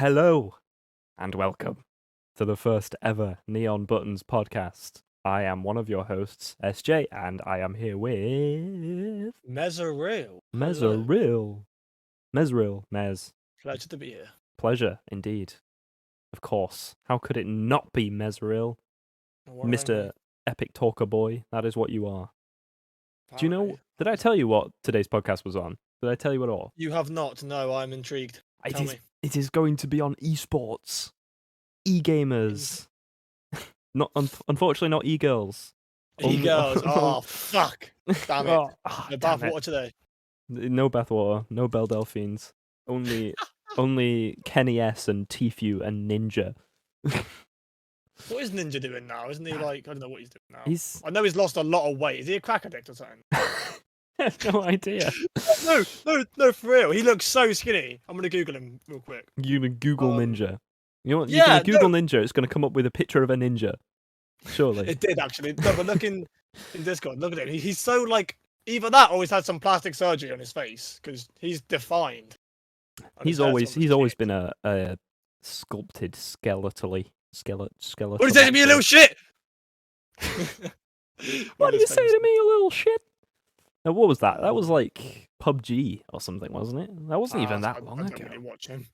Hello and welcome to the first ever Neon Buttons podcast. I am one of your hosts, SJ, and I am here with Mezeril. Hello. Mezeril. Mezeril, Mez. Pleasure to be here. Pleasure indeed. Of course. How could it not be Mezeril? What Mr. Epic Talker Boy, that is what you are. Do you know, Apparently. did I tell you what today's podcast was on? Did I tell you at all? You have not. No, I'm intrigued. Tell me. It is going to be on esports. E-gamers. Unfortunately, not e-girls. E-girls. Oh, fuck. Damn it. Oh, No damn bathwater it. today. No bathwater, no Belle Delphines. Only Kenny S and Tfue and Ninja. What is Ninja doing now? Isn't he like, I don't know what he's doing now. He's... I know he's lost a lot of weight. Is he a crack addict or something? I have no idea. No, for real. He looks so skinny. I'm going to Google him real quick. You're gonna Google Ninja. You know what? You're Yeah, gonna Google Ninja, it's gonna come up with a picture of a ninja. Surely. It did, actually. No, but look in Discord. Look at him. He's so like, either that or he's had some plastic surgery on his face because he's defined. He's always been a sculpted skeletally skeleton. What are you saying to me, you little shit? What are you saying to me, you little shit? Now, what was that? That was like PUBG or something, wasn't it? That wasn't even that long ago. I don't really watch him.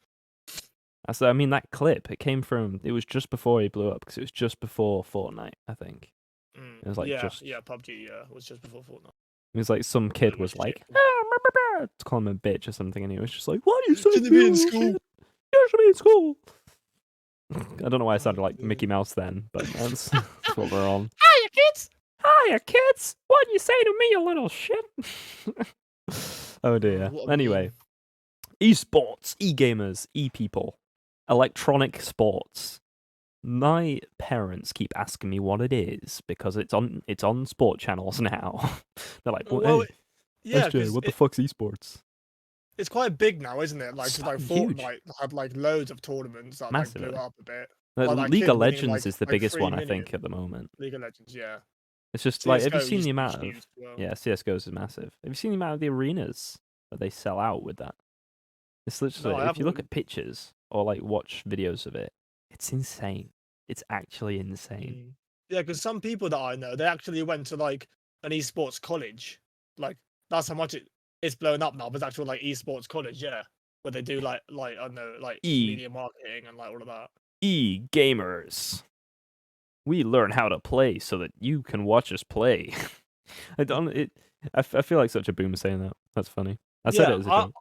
So, I mean, that clip, it was just before he blew up, because it was just before Fortnite, I think. It was like PUBG, it was just before Fortnite. It was like some kid was like, to call him a bitch or something, and he was just like, what are you saying? Shouldn't be in school. You should be in school. I don't know why I sounded like Mickey Mouse then, but that's what we're on. Hiya, kids! Hiya, kids! What you say to me, you little shit? Oh dear. Anyway, esports, e-gamers, e-people, electronic sports. My parents keep asking me what it is because it's on sport channels now. They're like, well, hey, yeah, SJ, what the fuck's esports? It's quite big now, isn't it? Like, like huge. Fortnite had like loads of tournaments that like, blew up a bit. League of Legends is the biggest one, I think, at the moment. League of Legends, yeah. It's just CSGO like, have you seen the amount of... well. Yeah, CSGO is massive. Have you seen the amount of the arenas that they sell out with that? It's literally, if you look at pictures or like watch videos of it, it's insane. It's actually insane. Yeah, because some people that I know, they actually went to like an esports college. Like, that's how much it's blown up now. But it's actual like esports college, yeah, where they do like I don't know, like media marketing and like all of that. E-gamers. We learn how to play so that you can watch us play. I feel like such a boomer saying that. That's funny. I said it as a joke.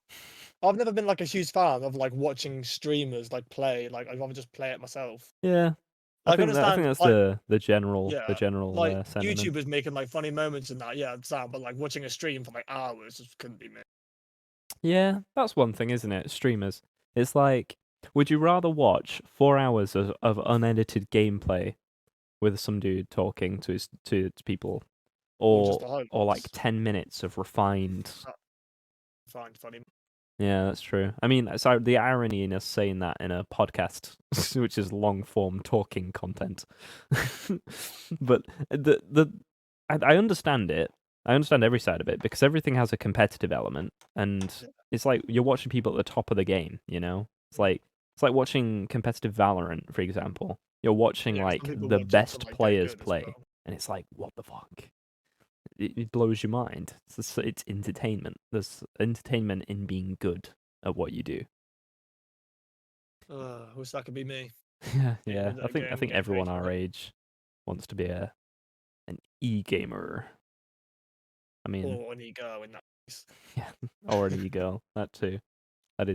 I've never been like a huge fan of like watching streamers like play. Like, I'd rather just play it myself. Yeah. I think that's like, the general like sentiment. YouTubers making like funny moments and that, yeah, Sam, but like watching a stream for like hours just couldn't be me. Yeah, that's one thing, isn't it? Streamers. It's like, would you rather watch 4 hours of unedited gameplay with some dude talking to people, or like 10 minutes of refined funny? Yeah, that's true. I mean, so the irony in us saying that in a podcast, which is long form talking content, but I understand it. I understand every side of it because everything has a competitive element, and it's like you're watching people at the top of the game. You know, it's like watching competitive Valorant, for example. You're watching like the best players play, and it's like, what the fuck? It blows your mind. It's entertainment. There's entertainment in being good at what you do. Wish that could be me. Yeah. I think everyone our age wants to be an e-gamer. I mean, or an e-girl in that case. Yeah, or an e-girl. That too. That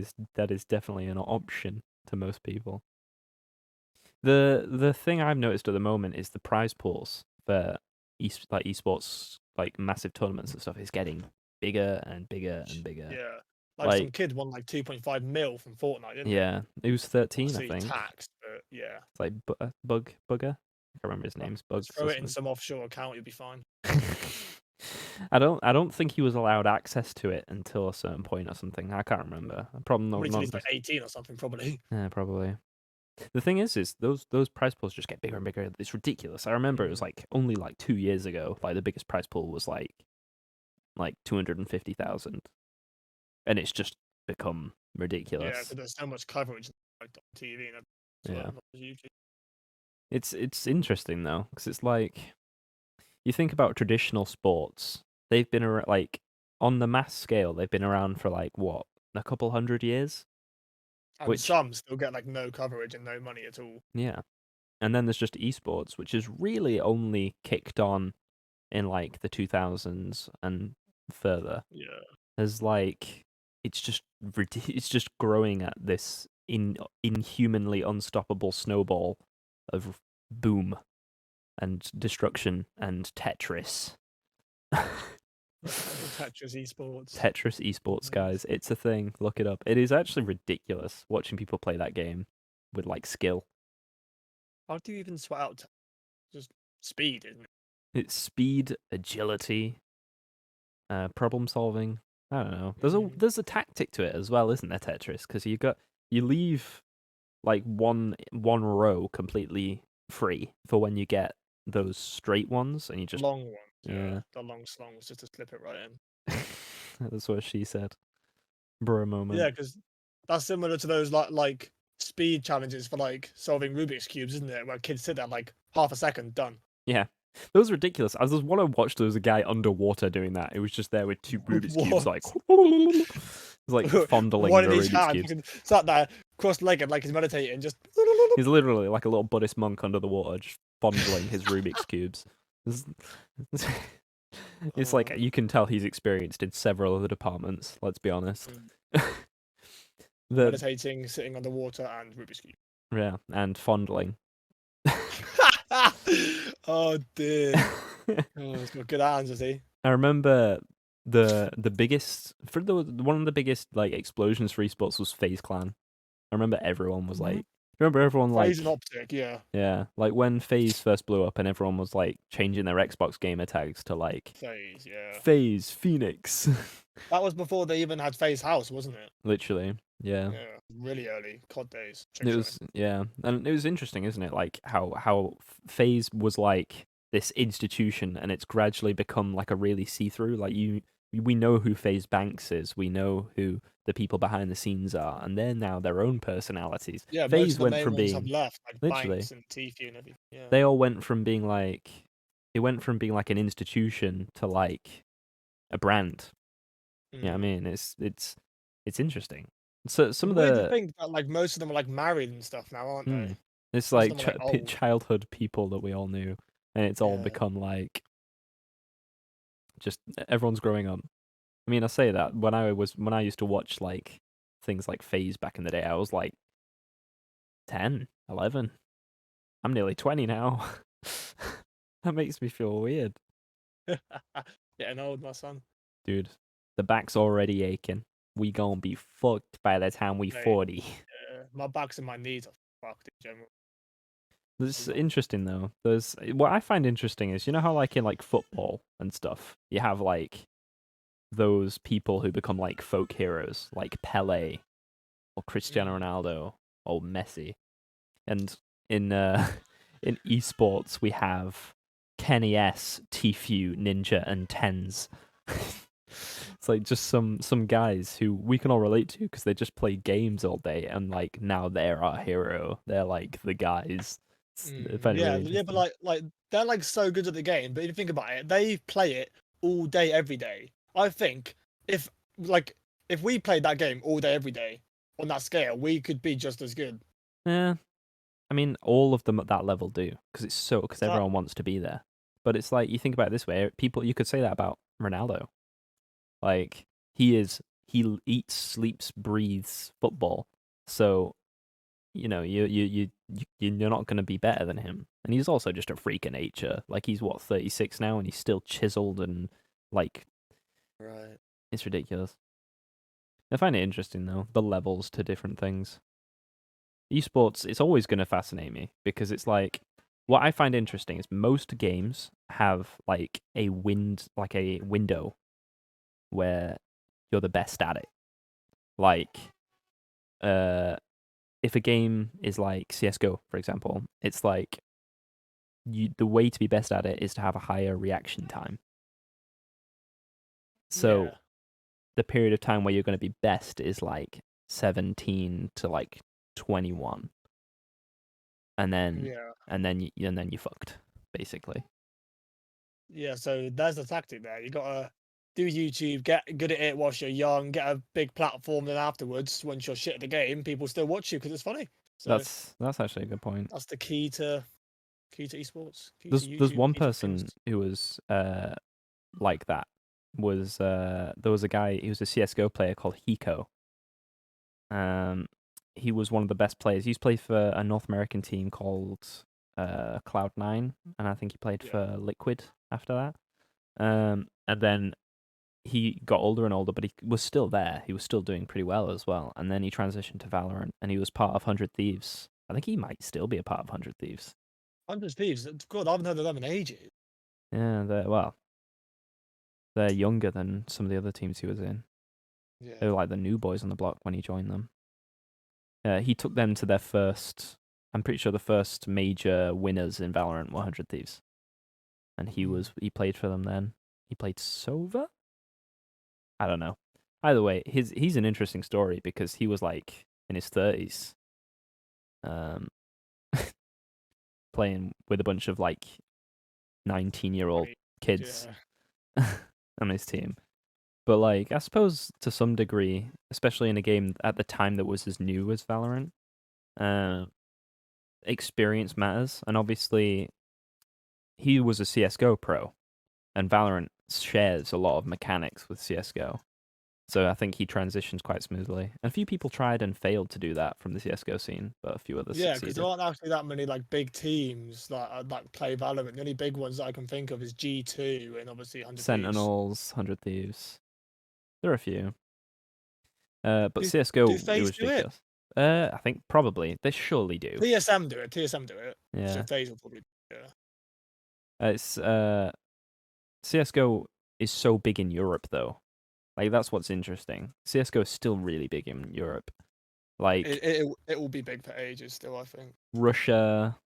is definitely an option to most people. The thing I've noticed at the moment is the prize pools for esports, like massive tournaments and stuff, is getting bigger and bigger and bigger. Yeah, like some kid won like 2.5 mil from Fortnite, didn't he? Yeah, he was 13, I think. Taxed, but yeah. It's like Bugger. I can't remember his name's Bugs. Throw it in some offshore account, you'll be fine. I don't think he was allowed access to it until a certain point or something. I can't remember. Probably not. He's like 18 or something, probably. Yeah, probably. The thing is those prize pools just get bigger and bigger. It's ridiculous. I remember it was like only like 2 years ago. Like the biggest prize pool was like 250,000, and it's just become ridiculous. Yeah, because there's so much coverage like on TV and Yeah. on YouTube. It's interesting though, because it's like you think about traditional sports. They've been around, like on the mass scale. They've been around for like what, a couple hundred years. And Which some still get like no coverage and no money at all. yeah, and then there's just esports, which is really only kicked on in like the 2000s and further. Yeah. As like it's just growing at this inhumanly unstoppable snowball of boom and destruction and Tetris. Tetris esports. Tetris esports, Nice. guys. It's a thing. Look it up. It is actually ridiculous watching people play that game with like skill. How do you even sweat out? Just speed, isn't it? It's speed, agility, problem solving. I don't know. Mm. There's a tactic to it as well, isn't there, Tetris? Because you leave like one row completely free for when you get those straight ones, and you just Long ones, yeah. yeah. The long slongs just to slip it right in. That's what she said. Bro Yeah, moment. because that's similar to those like speed challenges for like solving Rubik's cubes, isn't it? Where kids sit there like half a second, done. Yeah. That was ridiculous. I was one I watched, there was a guy underwater doing that. It was just there with two Rubik's cubes, What? like it's like fondling One the in each Rubik's hand, cubes. fucking sat there cross-legged like he's meditating, just. He's literally like a little Buddhist monk under the water, just fondling his Rubik's cubes. It's, it's like you can tell he's experienced in several other departments. Let's be honest. Meditating, sitting underwater, and Rubik's cube. Yeah, and fondling. Oh dear. Oh, he's got good hands, has he? I remember the biggest one of the biggest like explosions for esports was FaZe Clan. I remember everyone was like, remember everyone like Phase and optic, yeah. yeah, like when FaZe first blew up and everyone was like changing their Xbox gamer tags to like Phase, yeah. FaZe Phoenix. That was before they even had Phase House, wasn't it? Literally, yeah. Yeah, really early COD days. It was yeah, and it was interesting, isn't it? Like how FaZe was like this institution, and it's gradually become like a really see through. Like we know who FaZe Banks is, we know who the people behind the scenes are, and they're now their own personalities. Yeah, most FaZe of the went main from ones have being left, like literally Banks and Tfue and everything. Yeah. they all went from being like it went from being like an institution to like a brand. Yeah, I mean it's interesting. So some of Weird to the think that like most of them are like married and stuff now, aren't they? it's Most like of them are like old. childhood people that we all knew, and it's all Yeah. become like just everyone's growing up. I mean, I say that when I used to watch like things like FaZe back in the day, I was like 10, 11. I'm nearly 20 now. That makes me feel weird. Getting old, my son. Dude, the back's already aching. We gonna be fucked by the time we Mate, 40. Yeah, my backs and my knees are fucked in general. This is interesting though. There's what I find interesting is you know how like in like football and stuff, you have like those people who become like folk heroes, like Pele or Cristiano Ronaldo or Messi. And in in esports we have Kenny S, Tfue, Ninja, and Tens. It's like just some guys who we can all relate to because they just play games all day, and like now they're our hero. They're like the guys. I find it Yeah, really yeah, but interesting. like they're like so good at the game. But if you think about it, they play it all day, every day. I think if like if we played that game all day, every day on that scale, we could be just as good. Yeah, I mean all of them at that level do because everyone Exactly. wants to be there. But it's like you think about it this way, people you could say that about Ronaldo. Like he eats, sleeps, breathes football. So you know you're not going to be better than him. And he's also just a freak of nature. Like he's what 36 now, and he's still chiseled and like Right. it's ridiculous. I find it interesting though the levels to different things. Esports, it's always going to fascinate me because it's like what I find interesting is most games have like a window where you're the best at it. Like, if a game is like CS:GO, for example, it's like the way to be best at it is to have a higher reaction time. So Yeah. the period of time where you're going to be best is like 17 to like 21, and then Yeah. you fucked basically. Yeah, so there's the tactic there. You gotta do YouTube, get good at it whilst you're young, get a big platform, then afterwards, once you're shit at the game, people still watch you because it's funny. So That's actually a good point. that's the key to esports, key to There's YouTube, one key to famous. person who was like that. Was there was a guy, he was a CS:GO player called Hiko. He was one of the best players. He used to play for a North American team called Cloud9, and I think he played Yeah. for Liquid after that. And then he got older and older, but he was still there. He was still doing pretty well as well. And then he transitioned to Valorant, and he was part of 100 Thieves. I think he might still be a part of 100 Thieves. 100 Thieves. God, I haven't heard of them in ages. Yeah, they're younger than some of the other teams he was in. They Yeah. were like the new boys on the block when he joined them. He took them to their first, I'm pretty sure the first major winners in Valorant were 100 Thieves. And he played for them then. He played Sova? I don't know. Either way, he's an interesting story because he was like in his 30s, um, playing with a bunch of like 19-year-old Funny. kids Yeah. on his team. But like, I suppose to some degree, especially in a game at the time that was as new as Valorant, uh, experience matters. And obviously, he was a CS:GO pro, and Valorant shares a lot of mechanics with CS:GO. So I think he transitions quite smoothly. And a few people tried and failed to do that from the CS:GO scene, but a few others Yeah, because there succeeded. aren't actually that many like big teams that play Valorant. The only big ones that I can think of is G2 and obviously 100 Thieves. Sentinels, 100 Thieves. There are a few. But Do CS:GO, do it FaZe was do it? ridiculous. I think probably they surely do. TSM do it. TSM do it. So Yeah, FaZe will probably yeah. it's CS:GO is so big in Europe though. Like that's what's interesting. CS:GO is still really big in Europe. Like It will be big for ages still, I think. Russia,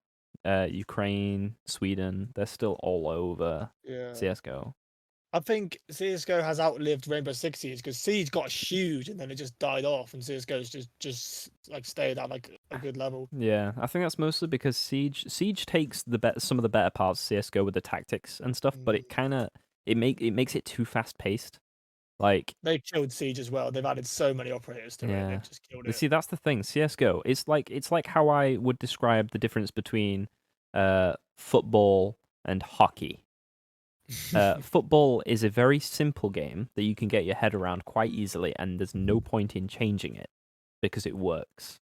Ukraine, Sweden, they're still all over Yeah. CS:GO. I think CS:GO has outlived Rainbow Six Siege because Siege got huge and then it just died off, and CS:GO's just like stayed at like a good level. Yeah, I think that's mostly because Siege takes some of the better parts of CS:GO with the tactics and stuff, but Mm. it makes it too fast paced. Like, They killed Siege as well. They've added so many operators to it. yeah. They've just killed You it. see, that's the thing. CS:GO, it's like how I would describe the difference between football and hockey. Football is a very simple game that you can get your head around quite easily, and there's no point in changing it because it works.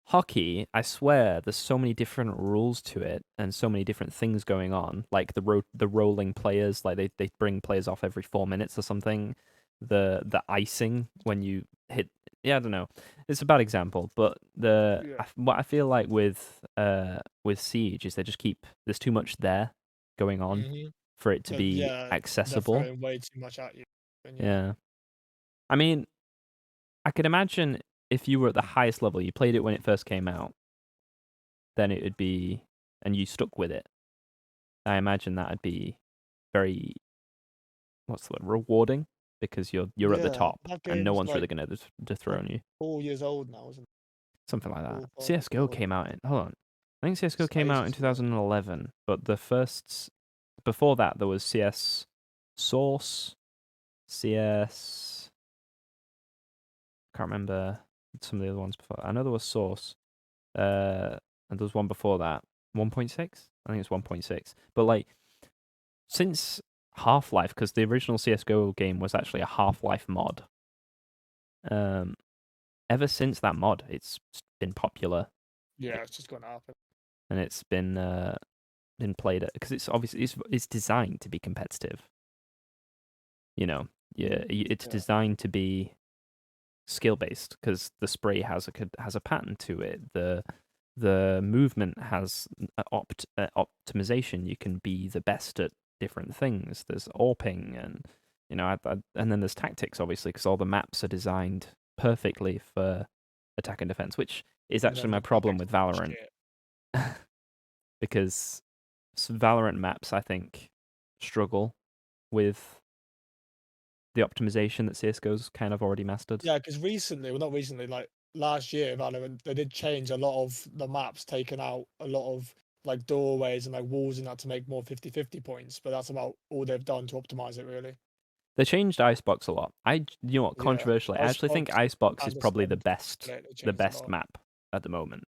Hockey, I swear, there's so many different rules to it and so many different things going on. Like the rolling players, like they bring players off every 4 minutes or something. The icing when you hit, yeah, I don't know. It's a bad example, but Yeah. what I feel like with Siege is they just keep there's too much there going on Hmm. for it to But be yeah, they're accessible. throwing way too much at you. And yeah. Yeah, I mean, I could imagine if you were at the highest level, you played it when it first came out, then it would be, and you stuck with it. I imagine that'd be very, what's the word, rewarding because you're at the Yeah, top that and no game's one's really like gonna like dethrone you. 4 years old now, isn't it? Something like that. 4 or 5 years CS:GO old. came out in, hold on. I think CS:GO It's came out in ages ago. 2011, but the first before that there was CS Source, CS, can't remember some of the other ones before. I know there was Source. And there was one before that. 1.6? I think it's 1.6. But like since Half-Life, because the original CS:GO game was actually a Half-Life mod. Um, ever since that mod, it's been popular Yeah, it's just gonna happen. and it's been played because it's obviously it's designed to be competitive. You know, yeah, it's Yeah. designed to be skill based because the spray has a pattern to it. The movement has optimization. You can be the best at different things. There's AWPing and and then there's tactics obviously because all the maps are designed perfectly for attack and defense, which is And actually then my the problem graphics with are Valorant shit. because Valorant maps I think struggle with the optimization that CS:GO's kind of already mastered. Yeah, because recently, well, not recently, like last year, Valorant, they did change a lot of the maps, taking out a lot of like doorways and like walls and that to make more 50-50 points. But that's about all they've done to optimize it, really. They changed Icebox a lot. You know what? Yeah, Controversially, I actually think Icebox Icebox is and the probably Storm split, they the changed a best lot. map at the moment.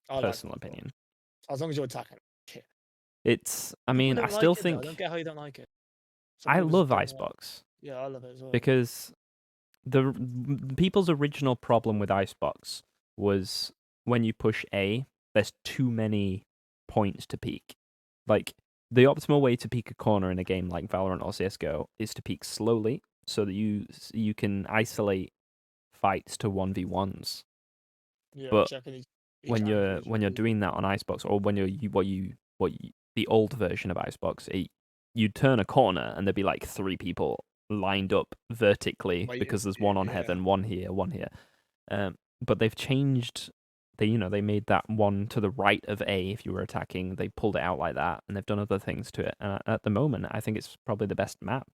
I like it Personal as well, opinion. as long as you're attacking. Shit. It's. I People mean, I don't still like it though. I don't think get how you don't like it. Some I people just love don't like. Icebox Yeah, I love it as well. because people's original problem with Icebox was when you push A, there's too many points to peek. Like the optimal way to peek a corner in a game like Valorant or CS:GO is to peek slowly, so that you can isolate fights to 1v1s. Yeah, But checking each angle is when you're really doing that on Icebox, or when the old version of Icebox, you'd turn a corner and there'd be like three people lined up vertically waiting because for there's you. one on Yeah, heaven, one here, one here. But they've changed. They made that one to the right of A if you were attacking. They pulled it out like that, and they've done other things to it. And at the moment, I think it's probably the best map,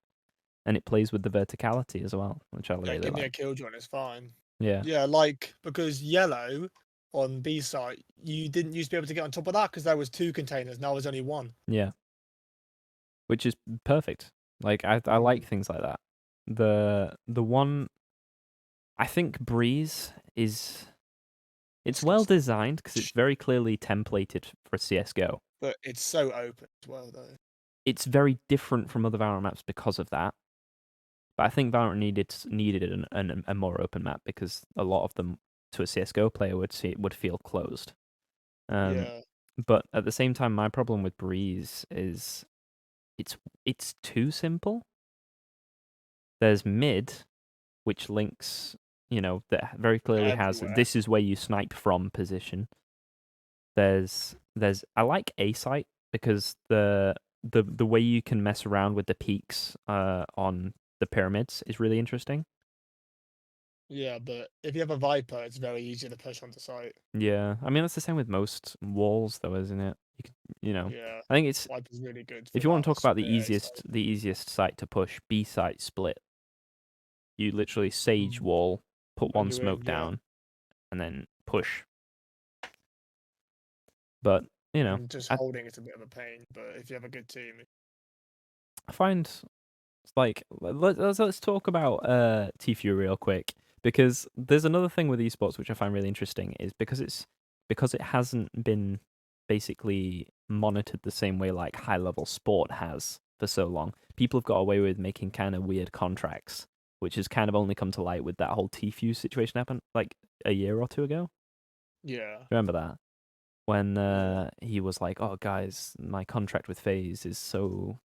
and it plays with the verticality as well, which I yeah. really Give me a like. killjoy, it's fine. Yeah, Yeah, like because yellow on B site, you didn't used to be able to get on top of that because there was two containers. Now there's only one. yeah, which is perfect. Like I like Mm, things like that. The one I think Breeze is it's well disgusting, designed because it's very clearly templated for CS:GO. but it's so open as well, though. It's very different from other Valorant maps because of that. But I think Valorant needed a more open map because a lot of them to a CS:GO player would feel closed. Um, Yeah, but at the same time, my problem with Breeze is it's it's too simple. There's mid, which links, that very clearly has everywhere. this is where you snipe from position. There's I like A site because the way you can mess around with the peaks on the pyramids is really interesting. Yeah, but if you have a Viper, it's very easy to push onto site. Yeah, I mean that's the same with most walls though, isn't it? Yeah, I think it's Viper's really good for if you want that to talk about split A site. the easiest site to push, B site split. You literally sage Mm. wall, put When one you're in, smoke yeah, down, and then push. But and just I holding it's a bit of a pain. But if you have a good team, I find like let's talk about Tfue real quick because there's another thing with esports which I find really interesting is because it hasn't been basically monitored the same way like high level sport has for so long. People have got away with making kind of weird contracts, which has kind of only come to light with that whole Tfue situation happened like a year or two ago. yeah, Remember that? When yeah, he was like, "Oh, guys, my contract with FaZe is so,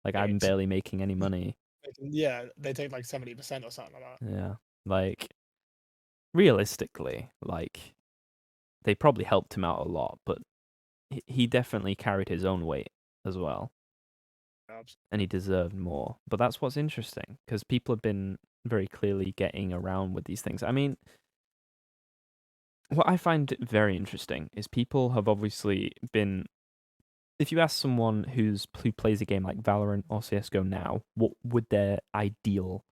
like I'm shit. barely making any money." Yeah, they take like 70% or something like that. Yeah, like realistically, like they probably helped him out a lot, but he definitely carried his own weight as well, Abs- and he deserved more. But that's what's interesting because people have been very clearly getting around with these things. I mean, what I find very interesting is people have obviously been if you ask someone who plays a game like Valorant or CS:GO now, what would their ideal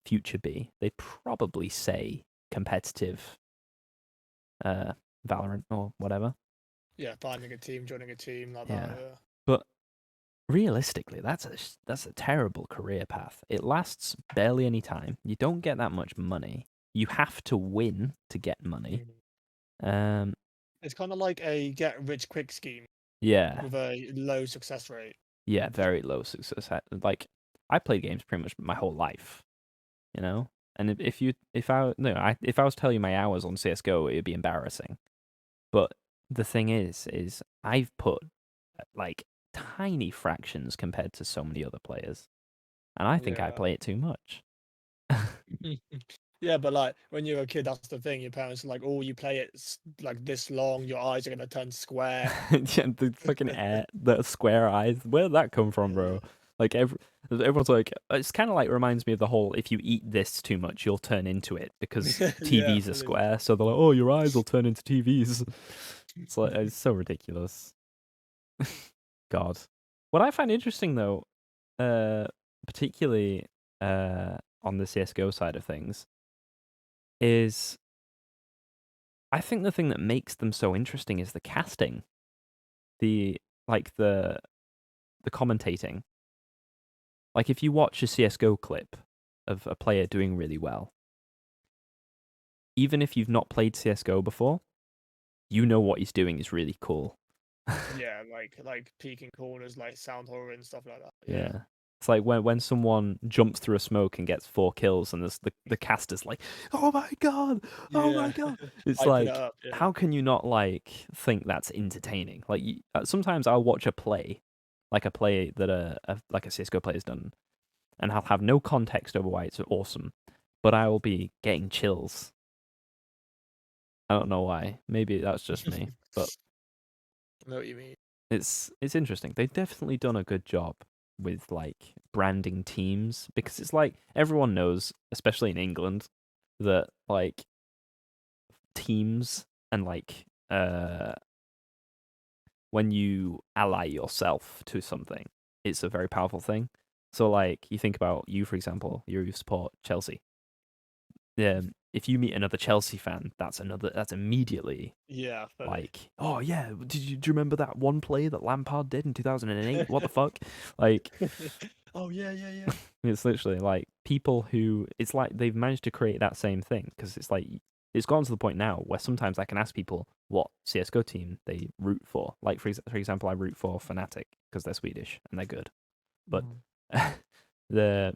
future be? They'd probably say competitive uh Valorant or whatever. Yeah, finding a team, joining a team like that. Yeah. Yeah, But realistically, that's a terrible career path. It lasts barely any time. You don't get that much money. You have to win to get money. Mhm. Um It's kind of like a get rich quick scheme yeah. with a low success rate. Yeah, very low success. Like I played games pretty much my whole life. You know. And if I no, if I was to tell you my hours on CS:GO, it'd be embarrassing. But the thing is I've put like tiny fractions compared to so many other players, and I think I Yeah. play it too much. Yeah, but like when you're a kid, that's the thing. Your parents are like, "Oh, you play it like this long, your eyes are gonna turn square." Yeah, the fucking the square eyes. Where'd that come from, Yeah, bro? Like everyone's like, it's kind of like reminds me of the whole if you eat this too much, you'll turn into it because yeah, TVs are literally. square. So they're like, oh, your eyes will turn into TVs. It's like it's so ridiculous. God. What I find interesting though, uh, particularly on the CS:GO side of things, is I think the thing that makes them so interesting is the casting, the like the commentating. Like if you watch a CS:GO clip of a player doing really well, even if you've not played CS:GO before, you know what he's doing is really cool. Yeah, like peeking corners, like sound horror and stuff like that. Yeah. Yeah. It's like when someone jumps through a smoke and gets 4 kills, and the caster's like, "Oh my god, oh my Yeah. god!" It's Hyping it like, up. Yeah. how can you not like think that's entertaining? Like, sometimes I'll watch a play, like a play that like a CS:GO player's done, and I'll have no context over why it's awesome, but I will be getting chills. I don't know why. Maybe that's just me, but I know what you mean. it's interesting. They've definitely done a good job with like branding teams, because it's like everyone knows, especially in England, that like teams and like when you ally yourself to something, it's a very powerful thing. So like you think about you, for example, you support Chelsea. If you meet another Chelsea fan, that's immediately Yeah, funny. like, oh yeah, do you remember that one play that Lampard did in 2008? What the fuck? Like, Oh yeah, yeah, yeah. it's literally like people who, it's like they've managed to create that same thing, because it's like it's gotten to the point now where sometimes I can ask people what CS:GO team they root for. Like for example, I root for Fnatic because they're Swedish and they're good. But Mhm. the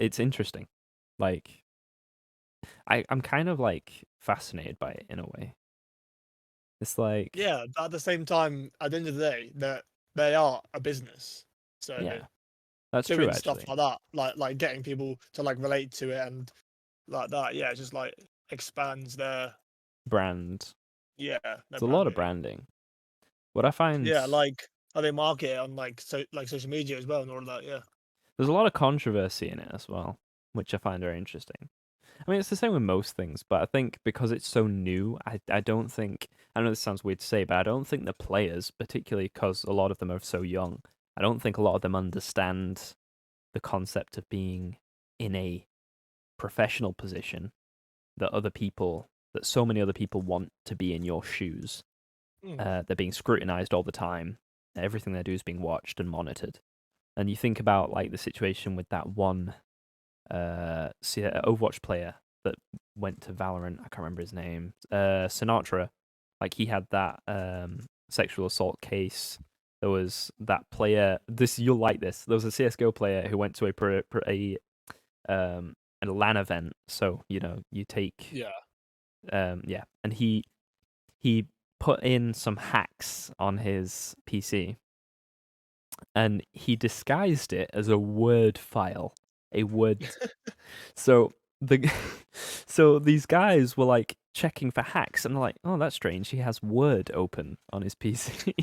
it's interesting. Like I'm kind of like fascinated by it in a way. It's like, Yeah, but at the same time, at the end of the day, they are a business. So yeah, that's true doing stuff actually. like that, like getting people to like relate to it and like that, yeah, just like expands their Brand. their It's a lot of branding. branding. What I find, Yeah, like how they market it on like social media as well and all of that. Yeah. there's a lot of controversy in it as well, which I find very interesting. I mean, it's the same with most things, but I think because it's so new, I don't think, I know this sounds weird to say, but I don't think the players, particularly because a lot of them are so young, I don't think a lot of them understand the concept of being in a professional position that so many other people want to be in your shoes. Mm. They're being scrutinized all the time. Everything they do is being watched and monitored. And you think about like the situation with that one Overwatch player that went to Valorant. I can't remember his name. Sinatra. Like he had that sexual assault case. There was that player. This you'll like this. There was a CS:GO player who went to a LAN event. So you take Yeah. yeah, and he put in some hacks on his PC, and he disguised it as a Word file, a Word. So the so these guys were like checking for hacks, and they're like, "Oh, that's strange. He has Word open on his PC."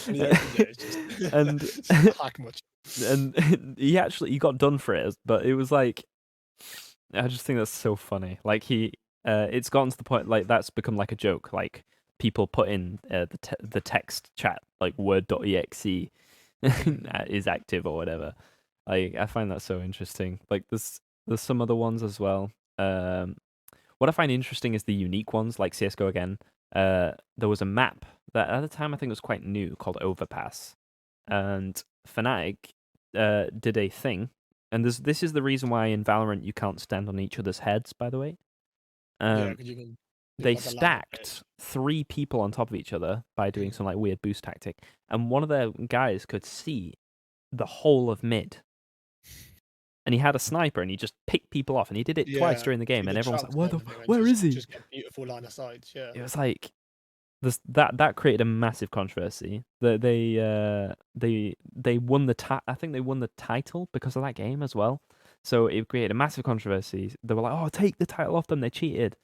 When he opens it, it's just and it's just not hack much. and he got done for it, but it was like, I just think that's so funny. Like it's gotten to the point like that's become like a joke. Like people put in the text chat like word.exe Mm. is active or whatever. Like I find that so interesting. Like there's some other ones as well. Um, what I find interesting is the unique ones, like CS:GO again. There was a map that at the time I think was quite new called Overpass, and Fnatic did a thing, and this is the reason why in Valorant you can't stand on each other's heads. By the way, Yeah, um, because you can do they like a ladder stacked bit. 3 people on top of each other by doing some like weird boost tactic, and one of their guys could see the whole of mid, and he had a sniper, and he just picked people off, and he did it twice Yeah, during the game, through and the everyone's like, traps and everything, and where is he? just get beautiful line of sight. Yeah. It was like that created a massive controversy. They won I think they won the title because of that game as well. So it created a massive controversy. They were like, "Oh, take the title off them. They cheated."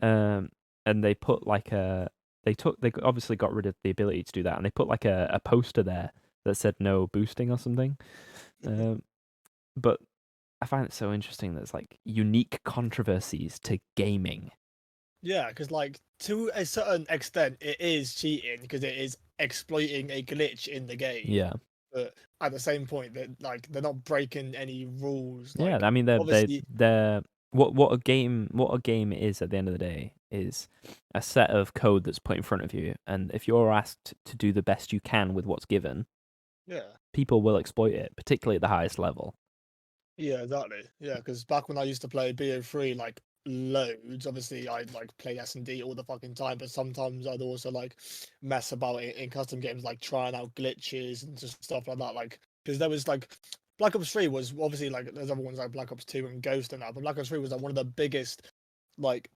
Um, and they put like they obviously got rid of the ability to do that, and they put like a poster there that said no boosting or something. Um, but I find it so interesting that it's like unique controversies to gaming. Yeah, because like to a certain extent, it is cheating because it is exploiting a glitch in the game. Yeah. But at the same point, that like they're not breaking any rules. Yeah, Like I mean obviously, they're what a game is at the end of the day. is a set of code that's put in front of you, and if you're asked to do the best you can with what's given, Yeah. people will exploit it, particularly at the highest level. Yeah, exactly. Yeah, because back when I used to play BO3 like loads, obviously I'd like play S&D all the fucking time, but sometimes I'd also like mess about in custom games, like trying out glitches and just stuff like that. Like, because there was like Black Ops 3 was obviously like there's other ones like Black Ops 2 and Ghost and that, but Black Ops 3 was like one of the biggest like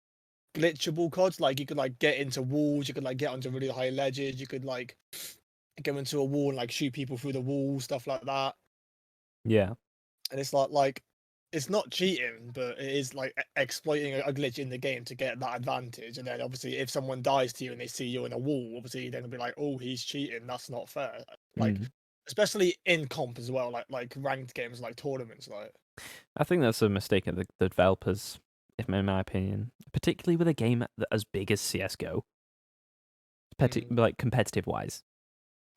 glitchable CODs. Like you could like get into walls, you could like get onto really high ledges, you could like go into a wall and like shoot people through the wall, stuff like that. Yeah. And it's like it's not cheating, but it is like exploiting a glitch in the game to get that advantage. And then obviously, if someone dies to you and they see you in a wall, obviously they're gonna be like, "Oh, he's cheating. That's not fair." Like, Mm. especially in comp as well, like ranked games, like tournaments, like. I think that's a mistake of the developers, in my opinion, particularly with a game as big as CS:GO, Mm. like competitive wise.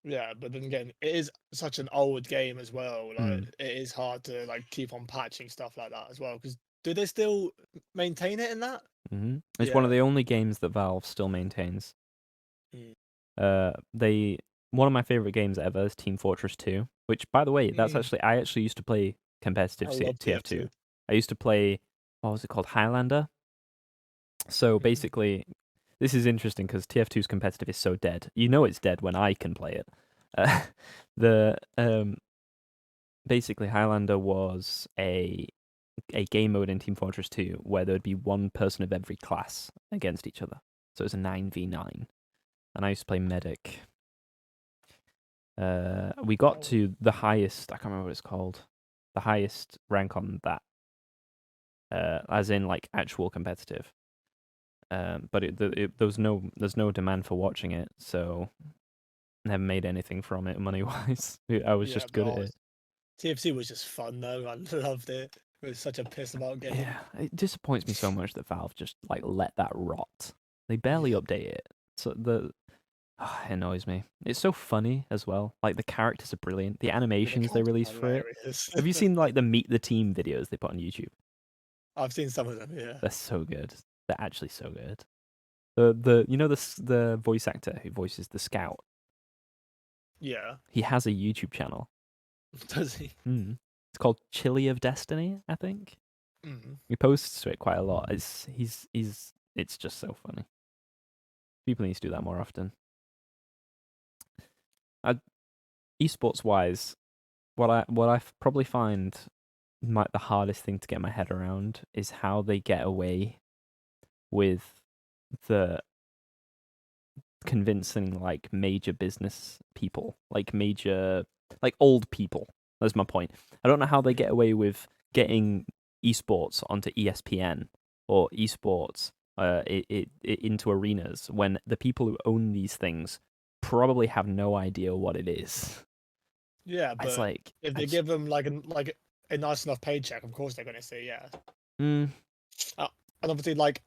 Yeah, but then again, it is such an old game as well. Like, Mm. it is hard to like keep on patching stuff like that as well. Because do they still maintain it in that? It's one of Yeah. the only games that Valve still maintains. Mm. They one of my favorite games ever is Team Fortress 2, which, by the way, Mm. I actually used to play competitive I love TF2. TF2. I used to play, what was it called, Highlander. So Mm. basically, this is interesting because TF2's competitive is so dead. You know it's dead when I can play it. Uh, the basically Highlander was a game mode in Team Fortress 2 where there would be one person of every class against each other. So it was a 9v9. And I used to play medic. We got Oh, to the highest, I can't remember what it's called, the highest rank on that, as in like actual competitive. But there's no demand for watching it, so never made anything from it money wise. I was yeah, just good at but it. TFC was just fun though. I loved it. It was such a piss about game. Yeah, it disappoints me so much that Valve just like let that rot. They barely Yeah, update it, so it annoys me. It's so funny as well. Like the characters are brilliant. The the animations they characters release are for it. hilarious. Have you seen like the Meet the Team videos they put on YouTube? I've seen some of them. Yeah, They're so good. They're actually so good. The you know the voice actor who voices the Scout. yeah. He has a YouTube channel. Does he? It's called Chili of Destiny, I think. Mm. He posts to it quite a lot. It's just so funny. People need to do that more often. Esports wise, what I probably find might the hardest thing to get my head around is how they get away with the convincing like major business people, like old people. That's my point. I don't know how they get Mm. away with getting esports onto ESPN or esports into arenas when the people who own these things probably have no idea what it is. Yeah, It's but like if they give them like a nice enough paycheck, of course they're gonna say yeah. mm, Uh, and obviously, like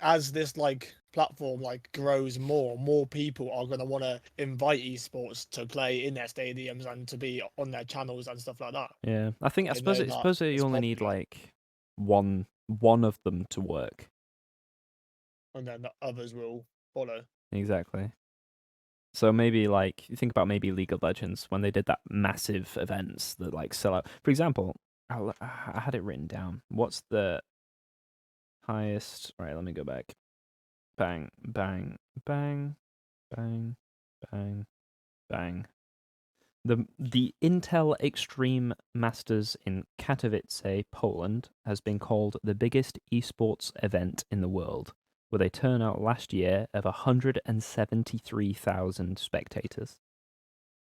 as this like platform like grows more people are gonna want to invite esports to play in their stadiums and to be on their channels and stuff like that. yeah. I They know suppose that you it's only need popular, like one of them to work. and then the others will follow. Exactly. So maybe like you think about maybe League of Legends when they did that massive events that like sell out. For example, I had it written down. What's the highest? Right, let me go back. Bang, bang, bang, bang, bang, bang. The Intel Extreme Masters in Katowice, Poland, has been called the biggest esports event in the world, with a turnout last year of 173,000 spectators.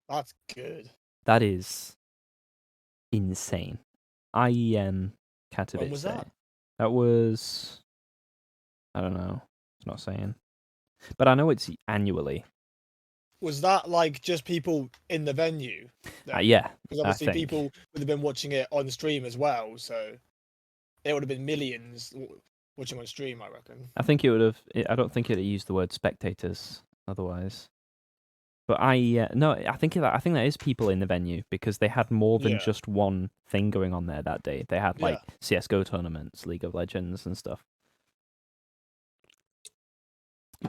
That's good. That is insane. IEM When was Katowice. that? That was, I don't know. It's not saying, but I know it's annually. Was that like just people in the venue then? Yeah, Because I obviously think. people would have been watching it on stream as well, so it would have been millions watching on stream, I reckon. I think it would have. I don't think it would use the word spectators otherwise. But no, I think that is people in the venue because they had more than Yeah, just one thing going on there that day. They had yeah. like CS:GO tournaments, League of Legends, and stuff.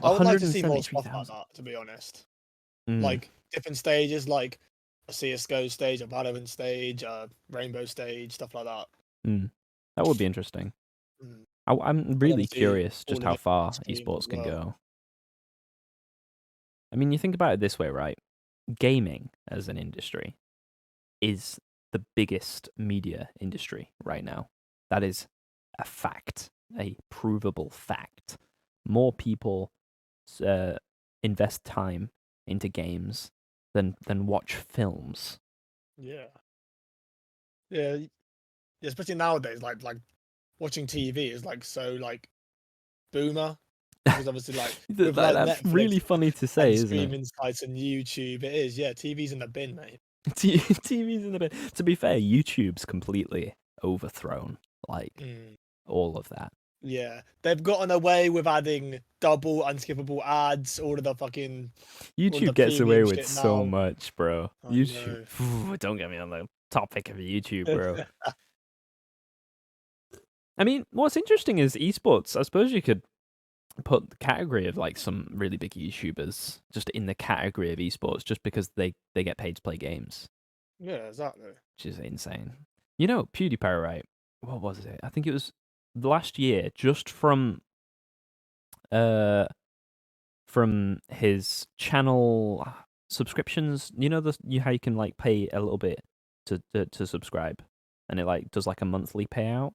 I would like to see more stuff like 173,000. that, to be honest. Mm, Like different stages, like a CS:GO stage, a Valorant stage, a Rainbow stage, stuff like that. mm. That would be interesting. Mm. I'm But really obviously, curious all just of how it far streamed esports as can well. go. I mean, you think about it this way, right? Gaming as an industry is the biggest media industry right now. That is a fact, a provable fact. More people uh, invest time into games than watch films. Yeah, yeah, especially nowadays, like watching TV is like so like boomer because obviously like with like That's Netflix really funny to say, and isn't it? streaming sites and YouTube, it is. Yeah, TV's in the bin, mate. TV's in the bit. To be fair, YouTube's completely overthrown like Mm. all of that. Yeah, they've gotten away with adding double unskippable ads, all the YouTube gets away premium with shit so now. much, bro. I YouTube. know. Don't get me on the topic of YouTube, bro. I mean, what's interesting is esports. I suppose you could put the category of like some really big YouTubers just in the category of esports just because they get paid to play games, Yeah, exactly. which is insane. You know, PewDiePie, right? What was it? I think it was last year, just uh from his channel subscriptions. You know, how you can like pay a little bit to subscribe, and it like does like a monthly payout.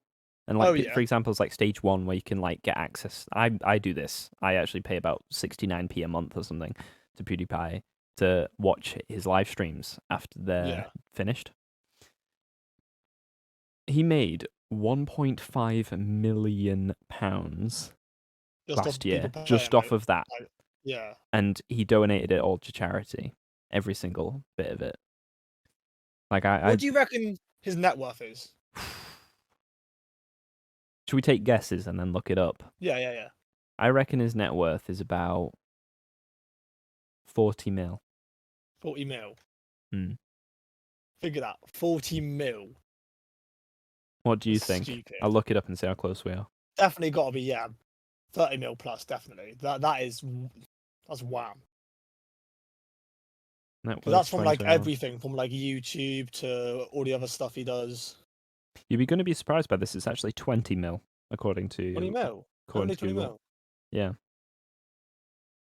And Oh like for yeah, example, it's like stage one where you can like get access. I do this. I actually pay about 69p a month or something to PewDiePie to watch his live streams after they're yeah. finished. He made 1.5 million pounds Just off last people year paying, just off of that, like yeah. and he donated it all to charity, every single bit of it. Like What do you reckon his net worth is? should we take guesses and then look it up? Yeah, yeah, yeah. I reckon his net worth is about 40 mil. 40 mil. Hmm. Figure that. 40 mil. What do you That's think? I'll stupid. look it up and see how close we are. Definitely got to be, yeah, 30 mil plus. Definitely. That's wham. Net Because worth that's from like 2021. everything, from like YouTube to all the other stuff he does. You'd be going to be surprised by this. It's actually 20 mil, according 20 to mil. according Only to 20 Google. mil. Yeah,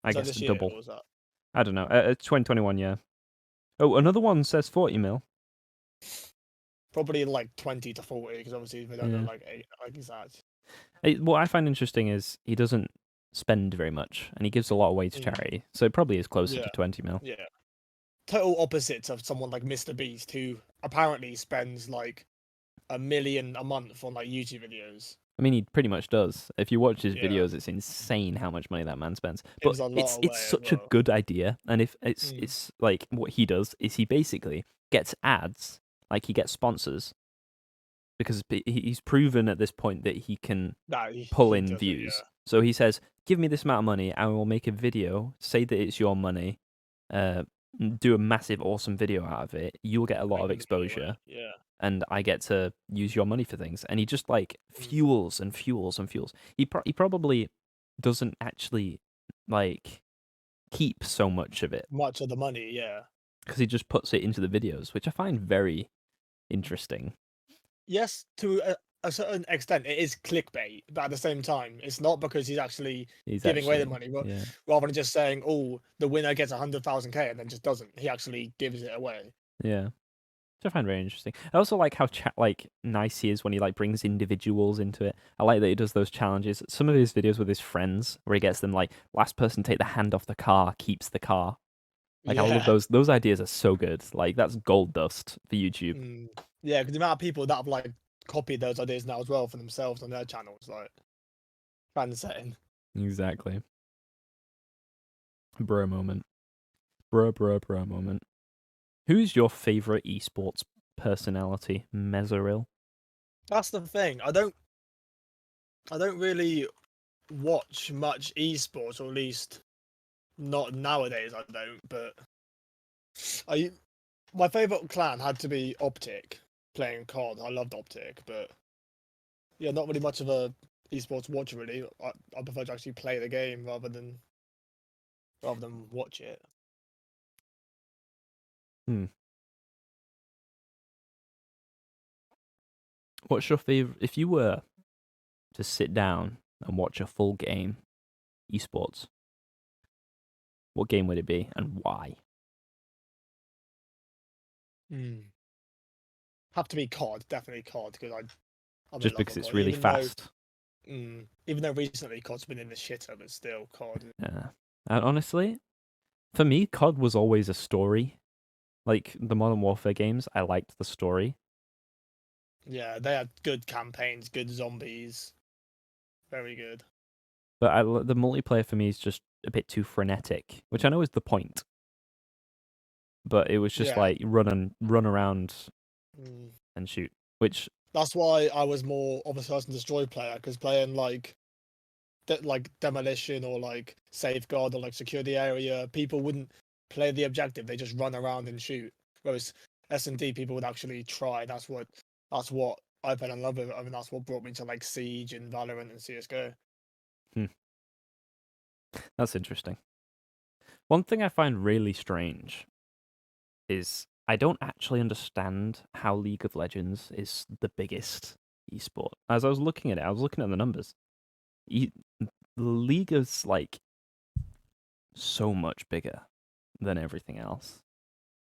I Is that guess this year double. or was that? I don't know. It's 2021. Yeah. Oh, another one says 40 mil. Probably like 20 to 40 because obviously we don't know Yeah. like exact. What I find interesting is he doesn't spend very much, and he gives a lot away to Mm, charity. So it probably is closer yeah, to 20 mil. yeah. Total opposites of someone like Mr. Beast who apparently spends like 1 million a month on like YouTube videos. I mean, he pretty much does. If you watch his Yeah, videos, it's insane how much money that man spends. But gives a lot it's away as such a well. good idea, and if Mm. it's like what he does is he basically gets ads, like he gets sponsors because he's proven at this point that he can Nah, pull he in does it. views. So he says, "Give me this amount of money, I will make a video. Say that it's your money. Uh, do a massive, awesome video out of it. You'll get a lot Make of a million away. exposure, Yeah. and I get to use your money for things." And he just like Mm. fuels and fuels and fuels. He probably doesn't actually like keep so much of it Much of the money, yeah. because he just puts it into the videos, which I find very interesting. Yes, to a certain extent, it is clickbait, but at the same time, it's not because he's actually He's giving away the actually, money, but yeah, rather than just saying, "Oh, the winner gets 100,000K," and then just doesn't. He actually gives it away. yeah. Which I find very interesting. I also like how like nice he is when he like brings individuals into it. I like that he does those challenges. Some of his videos with his friends where he gets them like last person take the hand off the car keeps the car. Like I love Yeah. those. Those ideas are so good. Like that's gold dust for YouTube. Mm. Yeah, because the amount of people that have like copied those ideas now as well for themselves on their channels, like fan setting. Exactly. Bro moment. Bro moment. Who's your favorite esports personality? Mezeril. That's the thing. I don't really watch much esports, or at least not nowadays. I don't. But I my favorite clan had to be Optic playing COD. I loved Optic, but yeah, not really much of a esports watcher really. I prefer to actually play the game rather than rather than watch it. What's your favorite? If you were to sit down and watch a full game, esports, what game would it be and why? Have to be COD, definitely COD, because I'm Just in love because with it's COD. really fast. Even though recently COD's been in the shitter, but still COD. Yeah. And honestly, for me, COD was always a story. Like the Modern Warfare games, I liked the story. Yeah, they had good campaigns, good zombies, very good. But the multiplayer for me is just a bit too frenetic, which I know is the point. But it was just Yeah. like run around and shoot, which That's why I was more of a search and destroy player, because playing like demolition or like safeguard or like secure the area, people wouldn't play the objective; they just run around and shoot. Whereas S&D people would actually try. That's what I fell in love with. I mean, that's what brought me to like Siege and Valorant and CS:GO. that's interesting. One thing I find really strange is I don't actually understand how League of Legends is the biggest esport. As I was looking at it, I was looking at the numbers. The League is like so much bigger than everything else.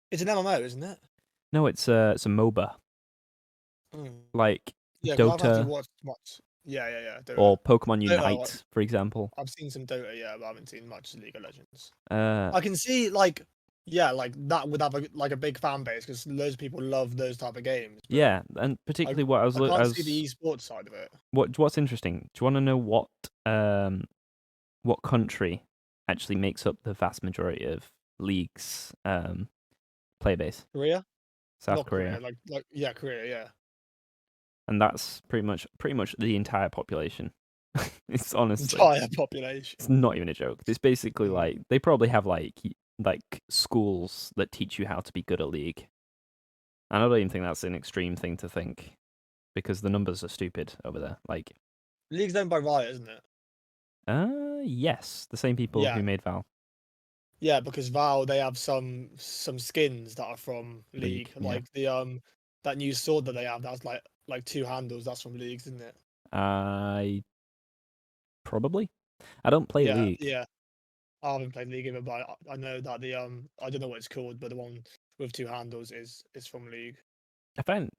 It's an MMO, isn't it? No, it's a MOBA. Like Yeah, because I've actually Dota watched much. Yeah. Dota. or Pokemon Dota, Unite, for example. I've seen some Dota, yeah, but I haven't seen much League of Legends. Uh, I can see like that would have a big fan base because loads of people love those type of games. yeah, and particularly what I can't see the esports side of it. What's interesting? Do you want to know what country actually makes up the vast majority of League's player base? Korea? South Not Korea. yeah, Korea, yeah. And that's pretty much the entire population. It's honestly Entire population. it's not even a joke. It's basically like they probably have like schools that teach you how to be good at League. And I don't even think that's an extreme thing to think because the numbers are stupid over there. Like League's owned by Riot, isn't it? Yes, the same people who made Val. Yeah, because Val they have some skins that are from League. Yeah. Like the that new sword that they have that's like two handles, that's from League, isn't it? I probably. I don't play League. Yeah. I haven't played League either, but I know that the I don't know what it's called, but the one with two handles is from League. I find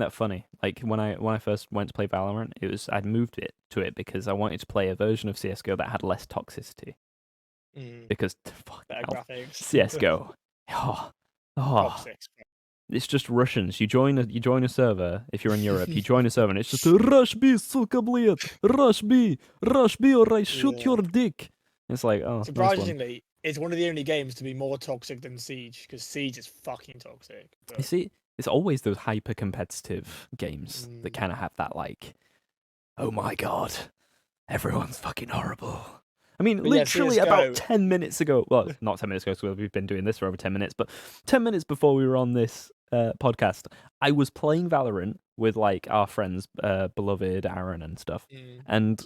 that funny. Like when I first went to play Valorant, I'd moved to it because I wanted to play a version of CS:GO that had less toxicity. Because fuck graphics. CS:GO. Toxic. It's just Russians. You join a server if you're in Europe. You join a server and it's just rush B, suka блядь, rush B, or I shoot your dick. It's like, oh, surprisingly, it's one of the only games to be more toxic than Siege because Siege is fucking toxic. But... You see, it's always those hyper competitive games that kind of have that like, oh my god, everyone's fucking horrible. I mean, literally about 10 minutes ago, well, not 10 minutes ago, because we've been doing this for over 10 minutes, but 10 minutes before we were on this podcast, I was playing Valorant with like our friends, beloved Aaron and stuff, and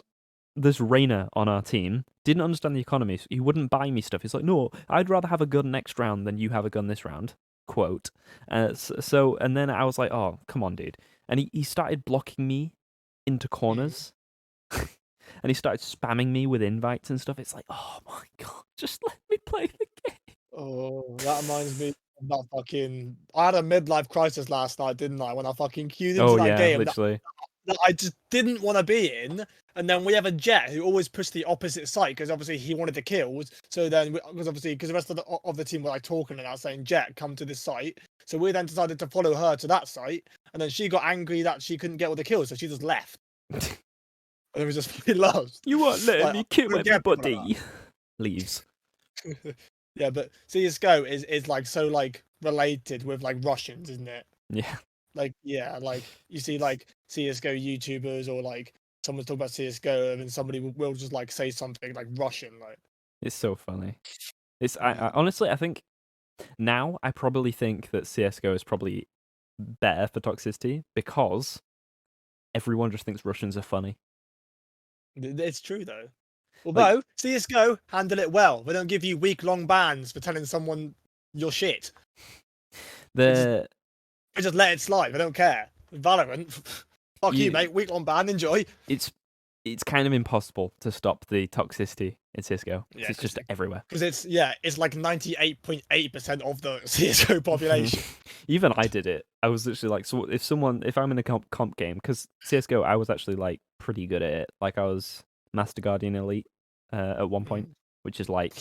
this Rayner on our team didn't understand the economy. So he wouldn't buy me stuff. He's like, no, I'd rather have a gun next round than you have a gun this round. Quote. And then I was like, oh, come on, dude. And he started blocking me into corners. And he started spamming me with invites and stuff. It's like, oh my god, just let me play the game. Oh, that reminds me of that fucking... I had a midlife crisis last night, didn't I? When I fucking queued into that game. Literally. That I just didn't want to be in, and then we have a Jet who always pushed the opposite side because obviously he wanted the kills. So then, because the rest of the team were like talking and I was saying, "Jet, come to this site." So we then decided to follow her to that site, and then she got angry that she couldn't get all the kills, so she just left. And it was just fucking lost. You weren't letting me kill everybody. Leaves. Yeah, but CS:GO is like so like related with like Russians, isn't it? Yeah. Like you see like CS:GO YouTubers or like someone's talking about CS:GO and then somebody will just like say something like Russian, like. It's so funny. I honestly I think now I probably think that CS:GO is probably better for toxicity because everyone just thinks Russians are funny. It's true though. Although CS:GO handle it well. They don't give you week-long bans for telling someone you're shit. the They just let it slide. They don't care. Valorant, fuck you, you, mate. Week-long ban. Enjoy. it's kind of impossible to stop the toxicity in CS:GO. Yeah, It's just everywhere. because it's like 98.8% of the CS:GO population. Even I did it. I was literally like, so if I'm in a comp game, because CS:GO, I was actually like pretty good at it. Like I was Master Guardian Elite at one point, which is like,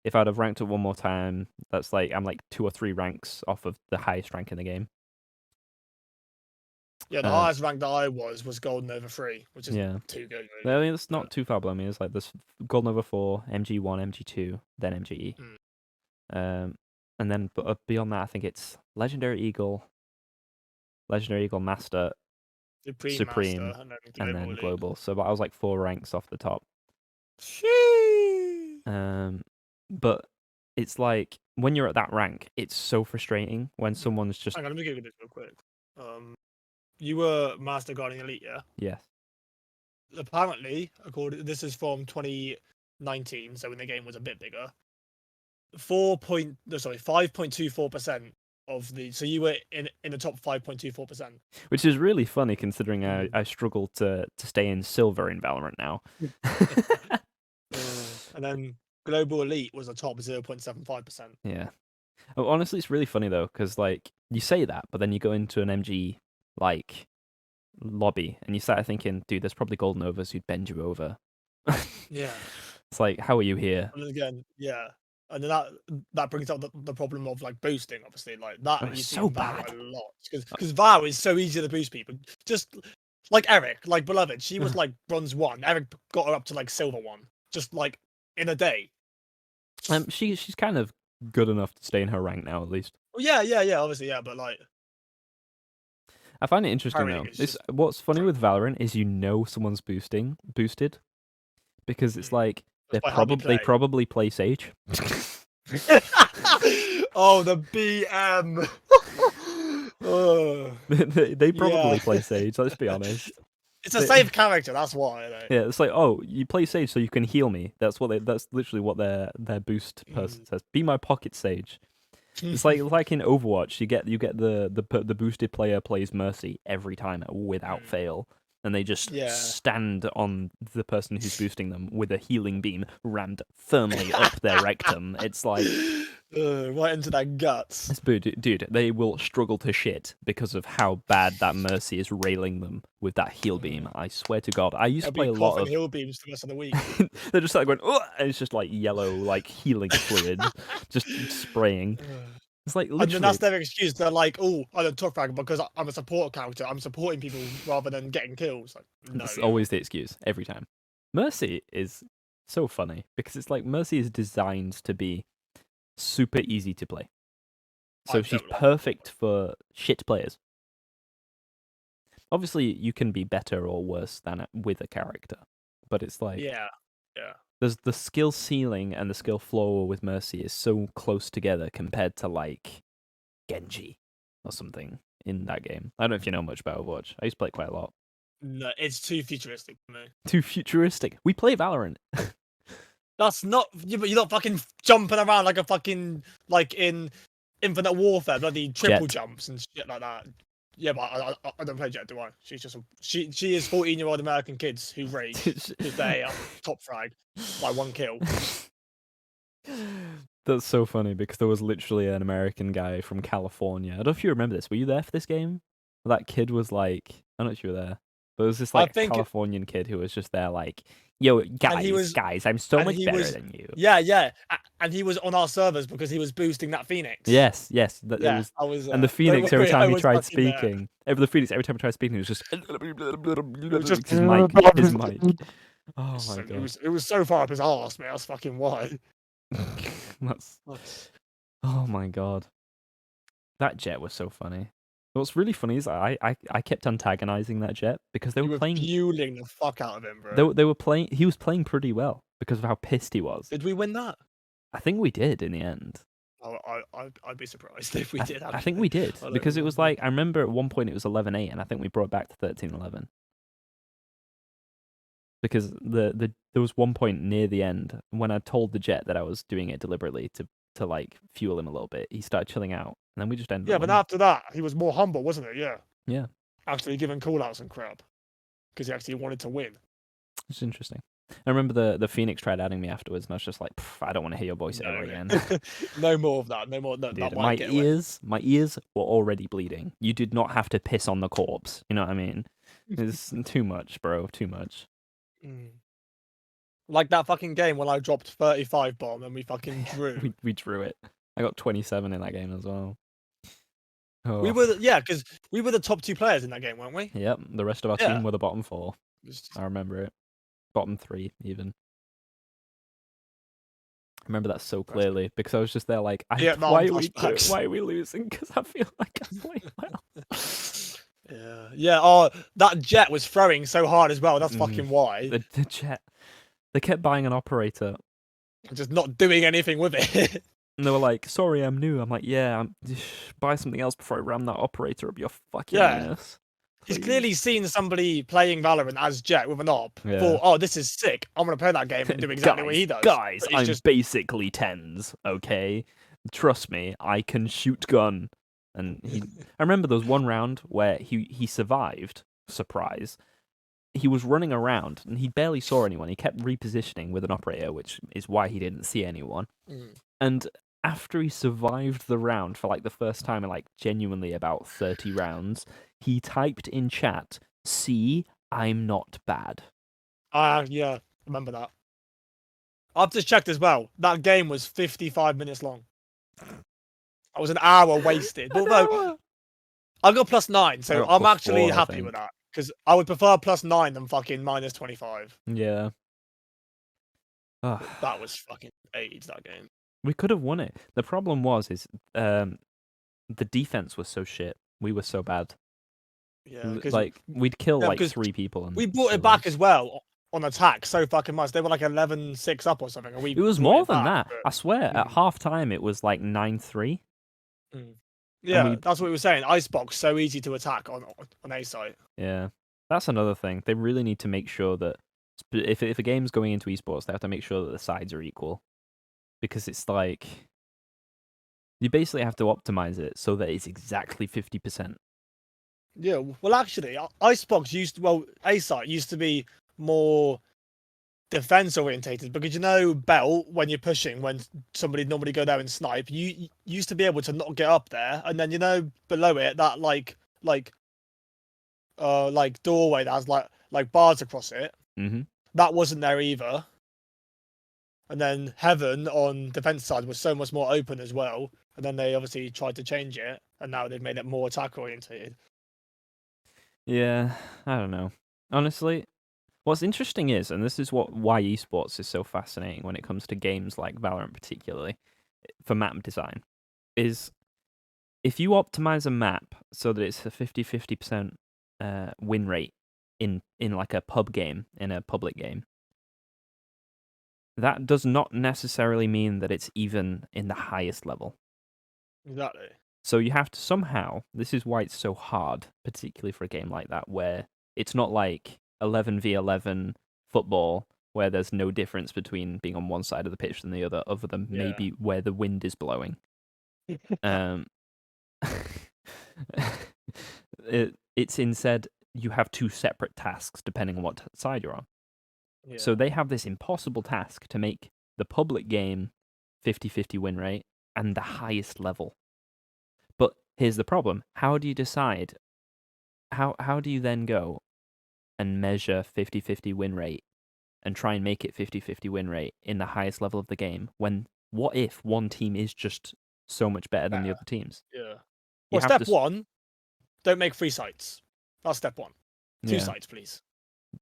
if I'd have ranked it one more time, that's like I'm like 2 or 3 ranks off of the highest rank in the game. Yeah, the highest rank that I was Golden over 3, which is too good. Really. I mean, it's not too far below me. It's like this Golden over 4, MG1, MG2, then MGE. And then beyond that, I think it's Legendary Eagle Master, Supreme, Master, and then Elite. Global. So I was like 4 ranks off the top. But it's like when you're at that rank, it's so frustrating when someone's just. Hang on, let me give you this real quick. You were Master Guardian Elite, yeah? Yes. Apparently, this is from 2019, so when the game was a bit bigger. 5.24% of the. So you were in the top 5.24%. Which is really funny considering I struggle to stay in silver in Valorant now. And then Global Elite was a top 0.75%. Yeah. Oh, honestly, it's really funny though, because like you say that, but then you go into an MG like lobby and you start thinking, dude, there's probably Golden Overs who'd bend you over. Yeah. It's like, how are you here? And again, yeah. And then that brings up the problem of like boosting, obviously. Like that you see so in VAR bad. a lot. Because VAR is so easy to boost people. Just like Eric, like Beloved, she was like bronze 1. Eric got her up to like silver 1. Just like in a day. She's kind of good enough to stay in her rank now, at least. Well, yeah, obviously, yeah, but like I find it interesting though. What's funny with Valorant is someone's boosted because it's like they probably play Sage. Oh, the BM. They probably play Sage. Let's be honest. It's a safe character. That's why. Yeah, it's like, oh, you play Sage so you can heal me. That's literally what their boost person says. Be my pocket Sage. It's like in Overwatch, you get the boosted player plays Mercy every time without fail, and they just stand on the person who's boosting them with a healing beam rammed firmly up their rectum. It's like right into their guts. Dude, they will struggle to shit because of how bad that Mercy is railing them with that heal beam. I swear to God, I used to play a lot of heal beams for the rest of the week. They're just like going, oh, and it's just like yellow, like healing fluid, just spraying. It's like literally. And that's their excuse. They're like, oh, I don't top frag because I'm a support character. I'm supporting people rather than getting kills. Like, no, that's always the excuse every time. Mercy is so funny because it's like Mercy is designed to be super easy to play. So she's perfect for shit players. Obviously, you can be better or worse than with a character, but it's like there's the skill ceiling and the skill floor with Mercy is so close together compared to like Genji or something in that game. I don't know if you know much about Overwatch. I used to play it quite a lot. No, it's too futuristic for me. Too futuristic. We play Valorant. That's not. But you're not fucking jumping around like a fucking like in Infinite Warfare, bloody triple jumps and shit like that. Yeah, but I don't play Jet, do I? She's just she is 14-year-old American kids who rage because they are top frag by 1 kill. That's so funny because there was literally an American guy from California. I don't know if you remember this. Were you there for this game? That kid was like, I don't know if you were there, but it was this like Californian kid who was just there like, yo, guys, I'm so much better than you. Yeah. And he was on our servers because he was boosting that Phoenix. Yes. I was. And the Phoenix every time he tried speaking, the Phoenix every time he tried speaking, it was just his mic. Oh my God. It was so far up his arse, man. That's fucking why. Oh my God. That Jet was so funny. What's really funny is I kept antagonizing that Jet because they were playing fueling the fuck out of him, bro. They were playing. He was playing pretty well because of how pissed he was. Did we win that? I think we did in the end. Oh, I'd be surprised if we did. I think we did because it was like I remember at one point it was 11-8 and I think we brought it back to 13-11. because there was one point near the end when I told the jet that I was doing it deliberately to like fuel him a little bit. He started chilling out, and then we just ended Yeah, up but winning. after that, he was more humble, wasn't it? Yeah. Yeah, Actually giving call-outs and crap because he actually wanted to win. it's interesting. I remember the Phoenix tried adding me afterwards, and I was just like, I don't want to hear your voice ever again. No more of that. No more. No, Dude, that my might get away. ears were already bleeding. You did not have to piss on the corpse. You know what I mean? It's too much, bro. Too much. Like that fucking game when I dropped 35 bomb and we fucking drew. We drew it. I got 27 in that game as well. We Oh, were because we were the top 2 players in that game, weren't we? yep. The rest of our Yeah. team were the bottom 4. It was just- I remember it. Bottom 3 even. I remember that so clearly because I was just there like, Vietnam why flashbacks. are we losing? Because I feel like I'm playing well. Yeah. Yeah. Oh, that jet was throwing so hard as well. That's fucking why. The jet. They kept buying an operator. Just not doing anything with it. And they were like, sorry, I'm new. I'm like, yeah, buy something else before I ram that operator up your fucking anus. He's Please. clearly seen somebody playing Valorant as Jet with an op. Yeah. Thought, oh, this is sick. I'm gonna play that game and do exactly what he does. Guys, But he's I'm just basically tens, okay? Trust me, I can shoot gun. And I remember there was one round where he survived, surprise. He was running around and he barely saw anyone. He kept repositioning with an operator, which is why he didn't see anyone. And after he survived the round for like the first time in like genuinely about 30 rounds, he typed in chat, "See, I'm not bad." yeah, remember that. I've just checked as well. That game was 55 minutes long. That was an hour wasted. Although I got +9, so I'm actually happy with that. Because I would prefer +9 than fucking -25. Yeah. That was fucking AIDS, that game. We could have won it. The problem was the defense was so shit. We were so bad. Yeah, like we'd kill like because 3 people and we brought it back as well on attack so fucking much. They were like 11-6 up or something. And it was more than that. But... I swear, at half time it was like 9-3. Yeah, that's what we were saying. Icebox so easy to attack on A site. Yeah, that's another thing. They really need to make sure that if a game's going into esports, they have to make sure that the sides are equal, because it's like you basically have to optimize it so that it's exactly 50%. Yeah, well, actually, Icebox A site used to be more defense orientated because belt when you're pushing, when somebody normally go there and snipe, you used to be able to not get up there, and then below it that like doorway that has like bars across it. That wasn't there either. And then Heaven on defense side was so much more open as well. And then they obviously tried to change it, and now they've made it more attack orientated. Yeah, I don't know. Honestly, what's interesting is, and this is why esports is so fascinating when it comes to games like Valorant, particularly for map design, is if you optimize a map so that it's a 50% win rate in like a pub game, in a public game, that does not necessarily mean that it's even in the highest level. Exactly. So you have to somehow, this is why it's so hard, particularly for a game like that, where it's not like 11v11 football, where there's no difference between being on one side of the pitch than the other than maybe where the wind is blowing. It's instead, you have 2 separate tasks depending on what side you're on. Yeah. So they have this impossible task to make the public game 50-50 win rate and the highest level. But here's the problem. How do you decide? How do you then go and measure 50-50 win rate and try and make it 50-50 win rate in the highest level of the game when what if one team is just so much better than the other teams? Yeah. Well, step 1, don't make 3 sites. That's step 1. 2 sites, please.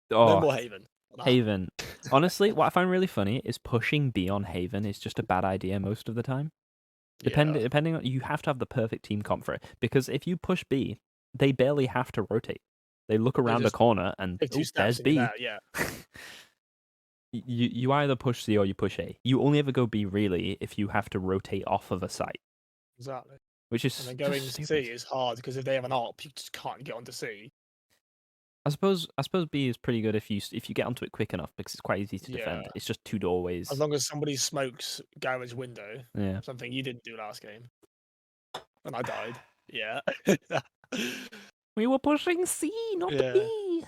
No more Haven. Haven. Honestly, what I find really funny is pushing B on Haven is just a bad idea most of the time. Depending on, you have to have the perfect team comp for it, because if you push B, they barely have to rotate. They look around a corner and there's B. You either push C or you push A. You only ever go B really if you have to rotate off of a site. Exactly. Which is and then going C is hard because if they have an ARP, you just can't get onto C. I suppose B is pretty good if you get onto it quick enough because it's quite easy to Yeah. defend. It's just 2 As doorways. long as somebody smokes garage window, Yeah. something you didn't do last game, and I died. Yeah. We were pushing C, not Yeah. B.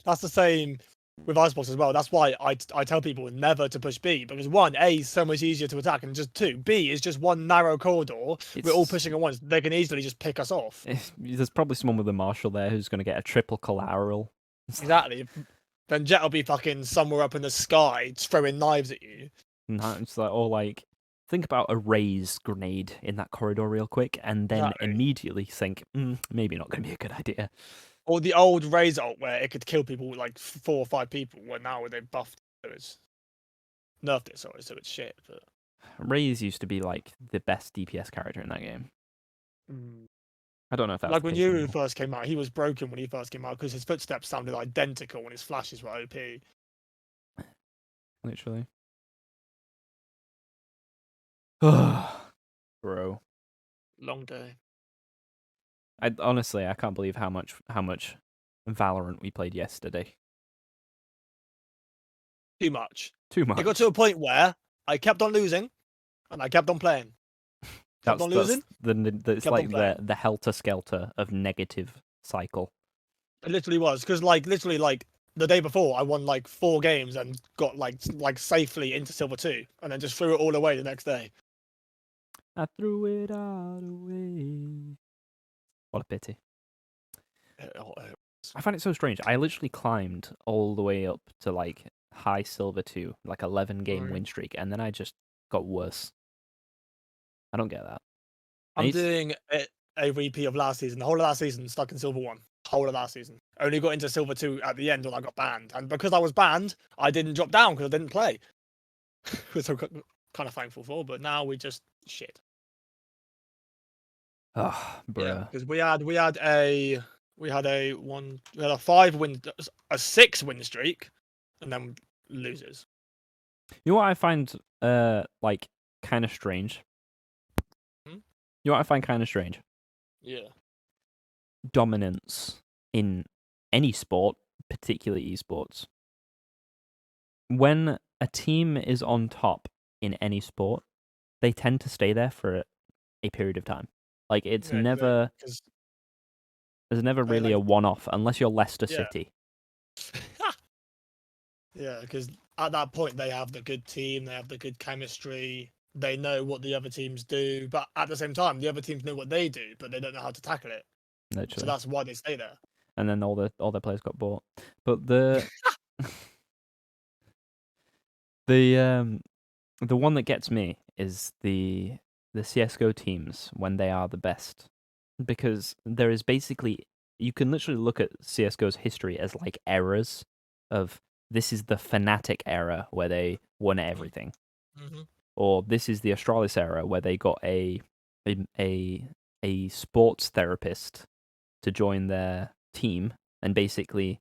That's the same with Icebox as well. That's why I tell people never to push B because one, A is so much easier to attack, and just two, B is just one narrow corridor. We're all It's pushing at once. They can easily just pick us off. there's probably someone with a marshal there who's going to get a triple collateral. Exactly. Then Jet will be fucking somewhere up in the sky throwing knives at you. It's like, or like, think about a raise grenade in that corridor real quick, and then Exactly. immediately think, maybe not going to be a good idea. Or the old Razor ult where it could kill people with like 4 or 5 people. Well, now they buffed it, so it's nerfed it, sorry, so it's shit. But Raze used to be like the best DPS character in that game. I don't know if that's like the when case Yuru anymore. first came out, he was broken when he first came out because his footsteps sounded identical and his flashes were OP. Literally. Bro. Long day. I honestly I can't believe how much Valorant we played yesterday. Too much. Too much. It got to a point where I kept on losing and I kept on playing. Kept on losing. It's kept like on playing. the helter skelter of negative cycle. It literally was because literally the day before I won like 4 games and got like safely into Silver 2 and then just threw it all away the next day. I threw it all away. What a pity. I find it so strange. I literally climbed all the way up to like high Silver 2, like 11 game win streak, and then I just got worse. I don't get that. I'm doing a repeat of last season. The whole of last season stuck in Silver 1. Whole of last season. Only got into Silver 2 at the end when I got banned. And because I was banned, I didn't drop down because I didn't play. Which I'm kind of thankful for, but now we just shit. Oh, bruh. Yeah, because we had a 6 win streak, and then losers. You know what I find like kind of strange? Hmm? You know what I find kind of strange? Yeah. Dominance in any sport, particularly esports. When a team is on top in any sport, they tend to stay there for a period of time. Like it's Yeah, never there's never they, really a one-off unless you're Leicester yeah. City. Yeah, because at that point they have the good team, they have the good chemistry, they know what the other teams do, but at the same time, the other teams know what they do, but they don't know how to tackle it. Literally. So that's why they stay there. And then all their players got bought. But the the one that gets me is the CS:GO teams when they are the best, because there is basically you can literally look at CS:GO's history as like eras of this is the Fnatic era where they won everything, or this is the Astralis era where they got a sports therapist to join their team and basically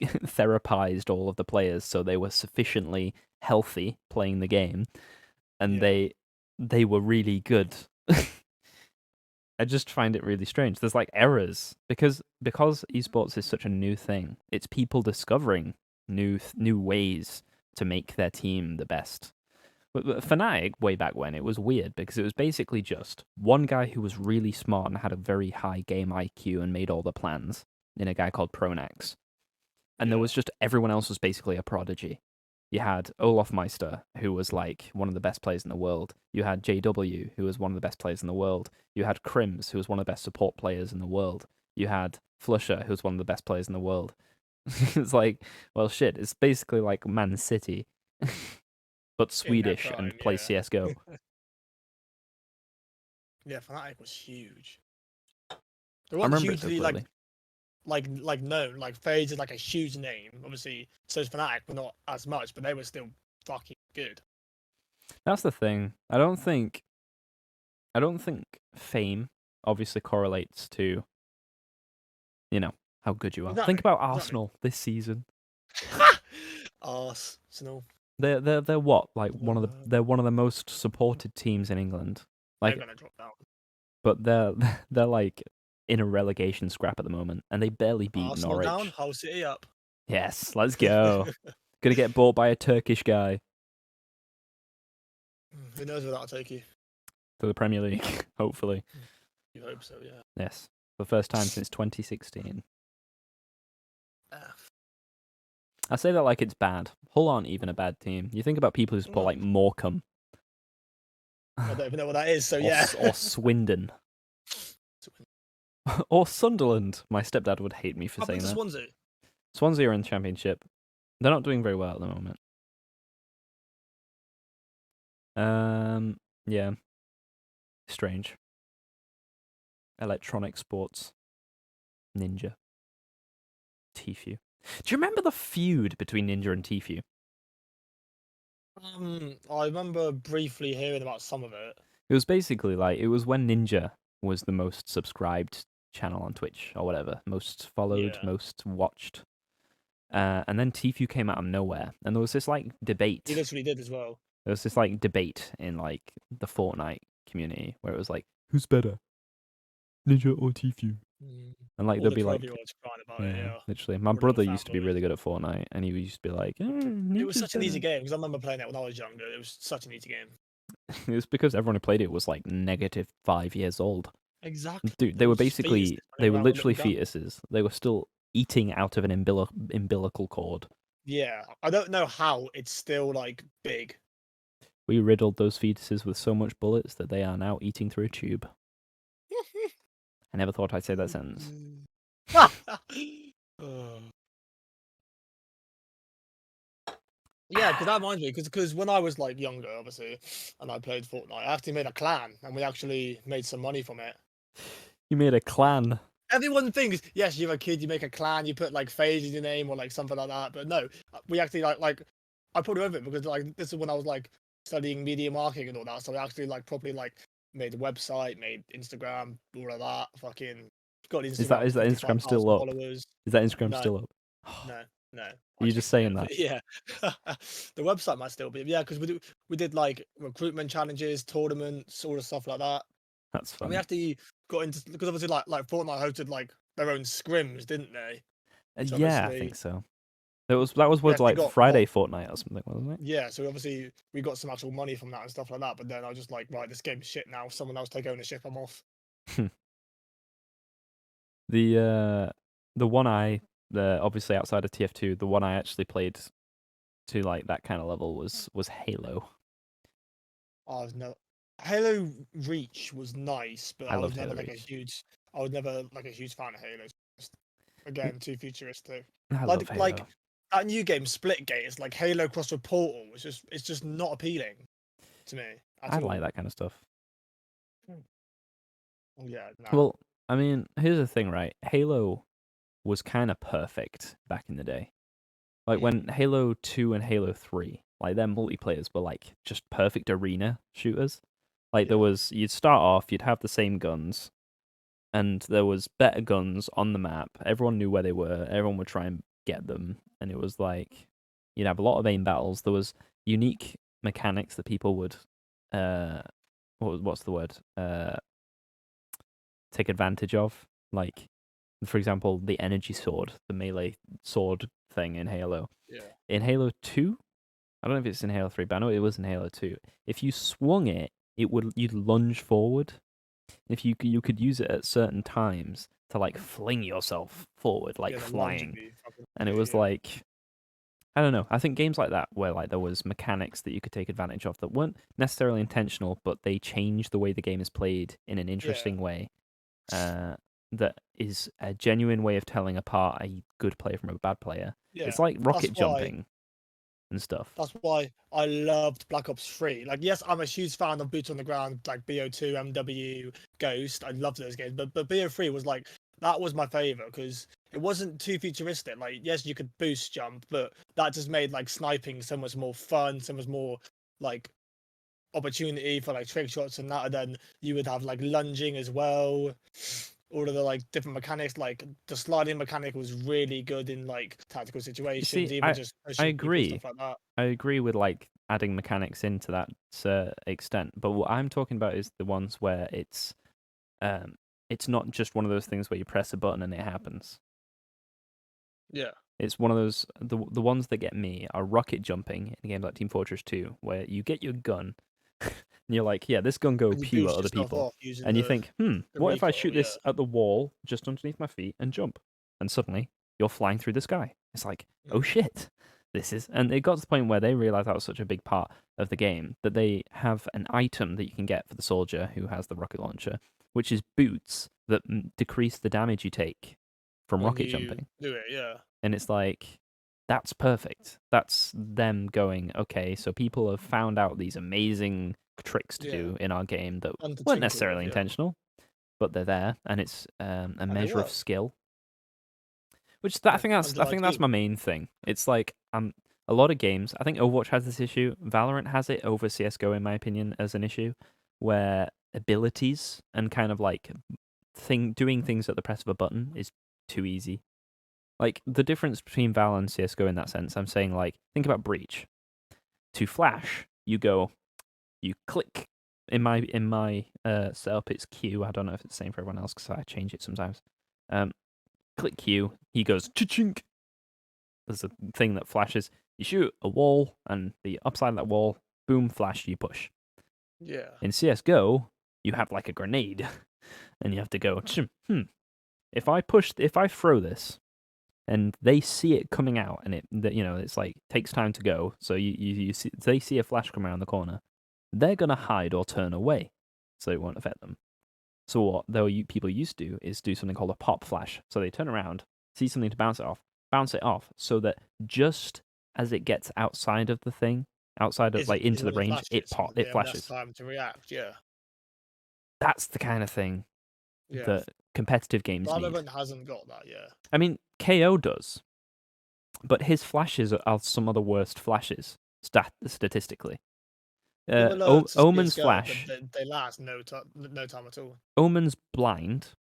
therapized all of the players so they were sufficiently healthy playing the game, and they were really good. I just find it really strange. There's like errors because esports is such a new thing. It's people discovering new ways to make their team the best. But Fnatic, way back when, it was weird because it was basically just one guy who was really smart and had a very high game IQ and made all the plans in a guy called Pronax. And there was just everyone else was basically a prodigy. You had Olaf Meister, who was like one of the best players in the world. You had JW, who was one of the best players in the world. You had Crims, who was one of the best support players in the world. You had Flusher, who was one of the best players in the world. It's like, well, shit, it's basically like Man City, but Swedish prime, and play CSGO. Yeah, Fnatic was huge. They I weren't remember it so hugely clearly. like known. Like FaZe is like a huge name. Obviously, so is Fnatic, but not as much. But they were still fucking good. That's the thing. I don't think fame obviously correlates to, how good you are. Exactly. Think about Arsenal this season. Arsenal. They're what? Like they're one of the most supported teams in England. Like they're gonna drop down. but they're like in a relegation scrap at the moment, and they barely beat Arsenal down, Norwich. Hull City up. Yes, let's go. Gonna get bought by a Turkish guy Who knows where that'll take you? to the Premier League, hopefully. You hope so, yeah. Yes, for the first time since 2016. I say that like it's bad. Hull aren't even a bad team. You think about people who support like Morecambe I don't even know what that is, so or, yeah. or Swindon or Sunderland. My stepdad would hate me for Up saying into that. Swansea. Swansea are in the Championship. They're not doing very well at the moment. Yeah. Strange. Electronic Sports. Ninja. Tfue. Do you remember the feud between Ninja and Tfue? I remember briefly hearing about some of it. It was basically like, it was when Ninja was the most subscribed channel on Twitch or whatever, most followed, Yeah. most watched. And then Tfue came out of nowhere, and there was this like debate. He literally did as well. There was this like debate in like the Fortnite community where it was like, who's better, Ninja or Tfue? And like All there'd the be like, 12-year-olds crying about it, yeah. literally. My All the little brother used to be fanboys. really good at Fortnite, and he used to be like, It was Ninja's such an easy better. game because I remember playing it when I was younger. It was such an easy game. It was because everyone who played it was like -5 years old. Exactly. Dude, they were just fetuses basically, they running were around with literally little guns. fetuses. They were still eating out of an umbilical cord. Yeah, I don't know how it's still like big. We riddled those fetuses with so much bullets that they are now eating through a tube. I never thought I'd say that sentence. Yeah, because that reminds me, because when I was like younger, obviously, and I played Fortnite, I actually made a clan, and we actually made some money from it. You made a clan. Everyone thinks, yes, you're a kid, you make a clan, you put like phase in your name or like something like that. But no, we actually like I put it over it because like this is when I was like studying media marketing and all that. So we actually like properly like made a website, made Instagram, all of that. Fucking got Is that Instagram with Instagram still 55,000 up? followers. Is that Instagram No, still up? no, no. Are I you just changed it. saying that? But yeah, the website might still be. Yeah, because we did like recruitment challenges, tournaments, all the stuff like that. That's And we funny. actually got into because obviously like Fortnite hosted like their own scrims, didn't they? So Yeah, I obviously think so. That was we with actually like got Friday Fortnite or something, wasn't it? yeah. So obviously we got some actual money from that and stuff like that. But then I was just like, right, this game's shit now. Someone else take ownership. I'm off. The one obviously outside of TF2, the one I actually played to like that kind of level was Halo. I was no Halo Reach was nice, but I I was loved never Halo like Reach. I was never like a huge fan of Halo. Just, again, too futuristic. I love Like Halo. that new game Splitgate is like Halo cross with Portal. It's just not appealing to me at I all. like that kind of stuff. Yeah, no. Well, I mean, here's the thing, right? Halo was kind of perfect back in the day. Like when Halo 2 and Halo 3, like their multiplayers were like just perfect arena shooters. Like you'd start off, you'd have the same guns, and there was better guns on the map. Everyone knew where they were. Everyone would try and get them, and it was like you'd have a lot of aim battles. There was unique mechanics that people would, what's the word? Take advantage of. Like, for example, the energy sword, the melee sword thing in Halo. Yeah. In Halo 2, I don't know if it's in Halo 3, but I know it was in Halo 2. If you swung it, you'd lunge forward. If you could use it at certain times to like fling yourself forward, like Yeah, the lunge would flying. be fucking And it was like, I don't know. I think games like that where like there was mechanics that you could take advantage of that weren't necessarily intentional, but they changed the way the game is played in an interesting way. That is a genuine way of telling apart a good player from a bad player. yeah. It's like rocket That's why jumping and stuff. that's why I loved Black Ops 3. Like, yes, I'm a huge fan of Boots on the Ground, like BO2, MW, Ghost. I love those games, but BO3 was like that was my favorite because it wasn't too futuristic. Like, yes, you could boost jump, but that just made like sniping so much more fun, so much more like opportunity for like trick shots and that. And then you would have like lunging as well. All of the like different mechanics, like the sliding mechanic was really good in like tactical You situations, see, even just I pushing people, agree. stuff like that. I agree with like adding mechanics into that extent, but what I'm talking about is the ones where it's not just one of those things where you press a button and it happens. Yeah. It's one of those the ones that get me are rocket jumping in games like Team Fortress 2, where you get your gun and you're like, yeah, this gun go And you pew at boost other yourself people, off using and you think, the what if I recoil. shoot Yeah. this at the wall just underneath my feet and jump, and suddenly you're flying through the sky. It's like, oh shit, this is, and it got to the point where they realized that was such a big part of the game that they have an item that you can get for the soldier who has the rocket launcher, which is boots that decrease the damage you take from When rocket you jumping. do it, yeah. And it's like, that's perfect. That's them going, okay, so people have found out these amazing tricks to Yeah. do in our game that Fun to weren't tinker with, necessarily yeah. intentional, but they're there, and it's a And they measure of work. skill. Which I think And that's my main thing. It's like a lot of games. I think Overwatch has this issue. Valorant has it over CS:GO, in my opinion, as an issue, where abilities and kind of like doing things at the press of a button is too easy. Like the difference between Val and CS:GO in that sense, I'm saying like think about Breach. To flash, you click. In my setup, it's Q. I don't know if it's the same for everyone else because I change it sometimes. Click Q. He goes chink. There's a thing that flashes. You shoot a wall, and the upside of that wall, boom, flash. You push. Yeah. In CS:GO, you have like a grenade, and you have to go. If I throw this, and they see it coming out, and it's like takes time to go. So you see, they see a flash come around the corner, they're gonna hide or turn away, so it won't affect them. So what people used to do is do something called a pop flash. So they turn around, see something to bounce it off, so that just as it gets outside of the thing, outside of like into the when it range, flashes, so they it have less flashes. time to react. Yeah. That's the kind of thing Yeah. that competitive games need. Valorant hasn't got that. Yeah. I mean, KO does, but his flashes are some of the worst flashes statistically. Similar to Omen's CS:GO, but flash, they last no time at all. Omen's blind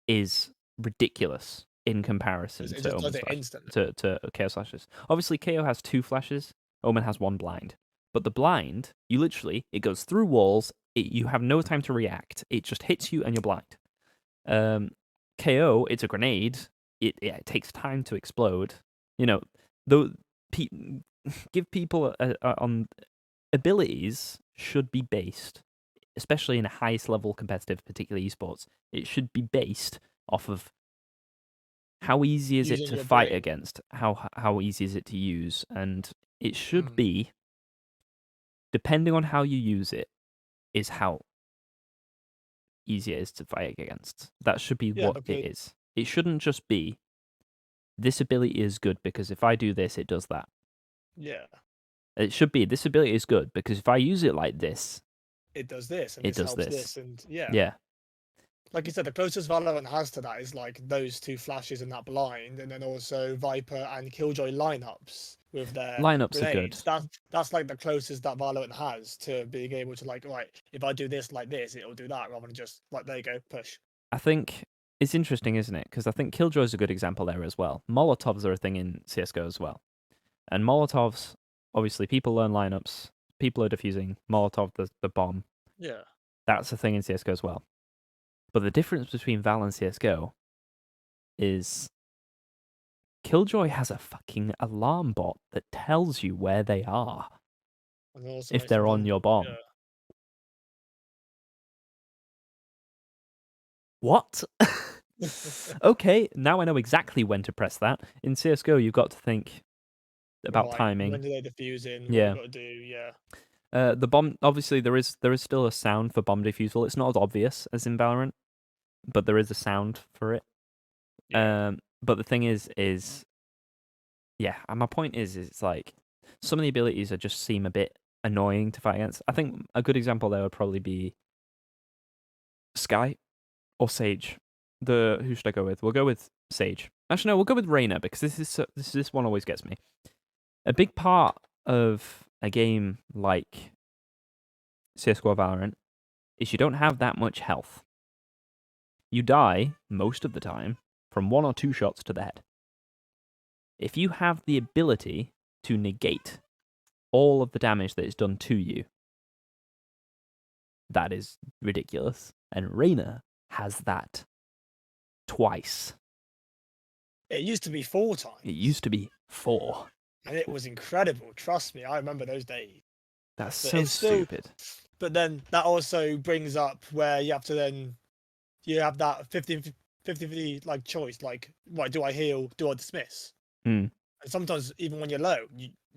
is ridiculous in 'Cause comparison it to just does Omen's it flash instantly. to KO flashes. Obviously, KO has 2 flashes. Omen has 1 blind, but the blind, you literally it goes through walls. You have no time to react. It just hits you and you're blind. KO, it's a grenade. It takes time to explode. You know, though, give people on abilities should be based, especially in a highest level competitive, particularly esports. It should be based off of how easy is it Using to your fight brain. against, how easy is it to use, and it should Mm. be, depending on how you use it, is how easy it is to fight against. That should be Yeah, what because it is. It shouldn't just be this ability is good because if I do this, it does that. yeah, It should be this ability is good because if I use it like this, it does this and it this does helps this. this, and yeah. Yeah. Like you said, the closest Valorant has to that is like those 2 flashes and that blind, and then also Viper and Killjoy lineups with their Lineups are good. grenades. That's like the closest that Valorant has to being able to like, right, if I do this like this, it'll do that rather than just like there you go, push. I think it's interesting, isn't it? Because I think Killjoy is a good example there as well. Molotovs are a thing in CS:GO as well, and Molotovs, obviously, people learn lineups. People are defusing Molotov, the bomb. Yeah. That's a thing in CS:GO as well. But the difference between Val and CS:GO is Killjoy has a fucking alarm bot that tells you where they are And it also if makes them they're on your vulnerable. bomb. What? Yeah. Okay, now I know exactly when to press that. In CS:GO, you've got to think about Right. timing. When do they defuse in? What you Yeah. got to do? Yeah. The bomb, obviously, there is still a sound for bomb defusal. It's not as obvious as in Valorant, but there is a sound for it. Yeah. But the thing is, yeah, and my point is, it's like some of the abilities just seem a bit annoying to fight against. I think a good example there would probably be Sky or Sage. Who should I go with? We'll go with Sage. Actually, no, we'll go with Reyna because this one always gets me. A big part of a game like CS:GO or Valorant is you don't have that much health. You die most of the time from 1 or 2 shots to the head. If you have the ability to negate all of the damage that is done to you, that is ridiculous. And Reyna has that twice. It used to be 4 times. It used to be 4. And it was incredible. Trust me, I remember those days. That's But so it's still, stupid. but then that also brings up where you have to then, you have that 50 like choice, like, right, do I heal, do I dismiss? Mm. And sometimes even when you're low,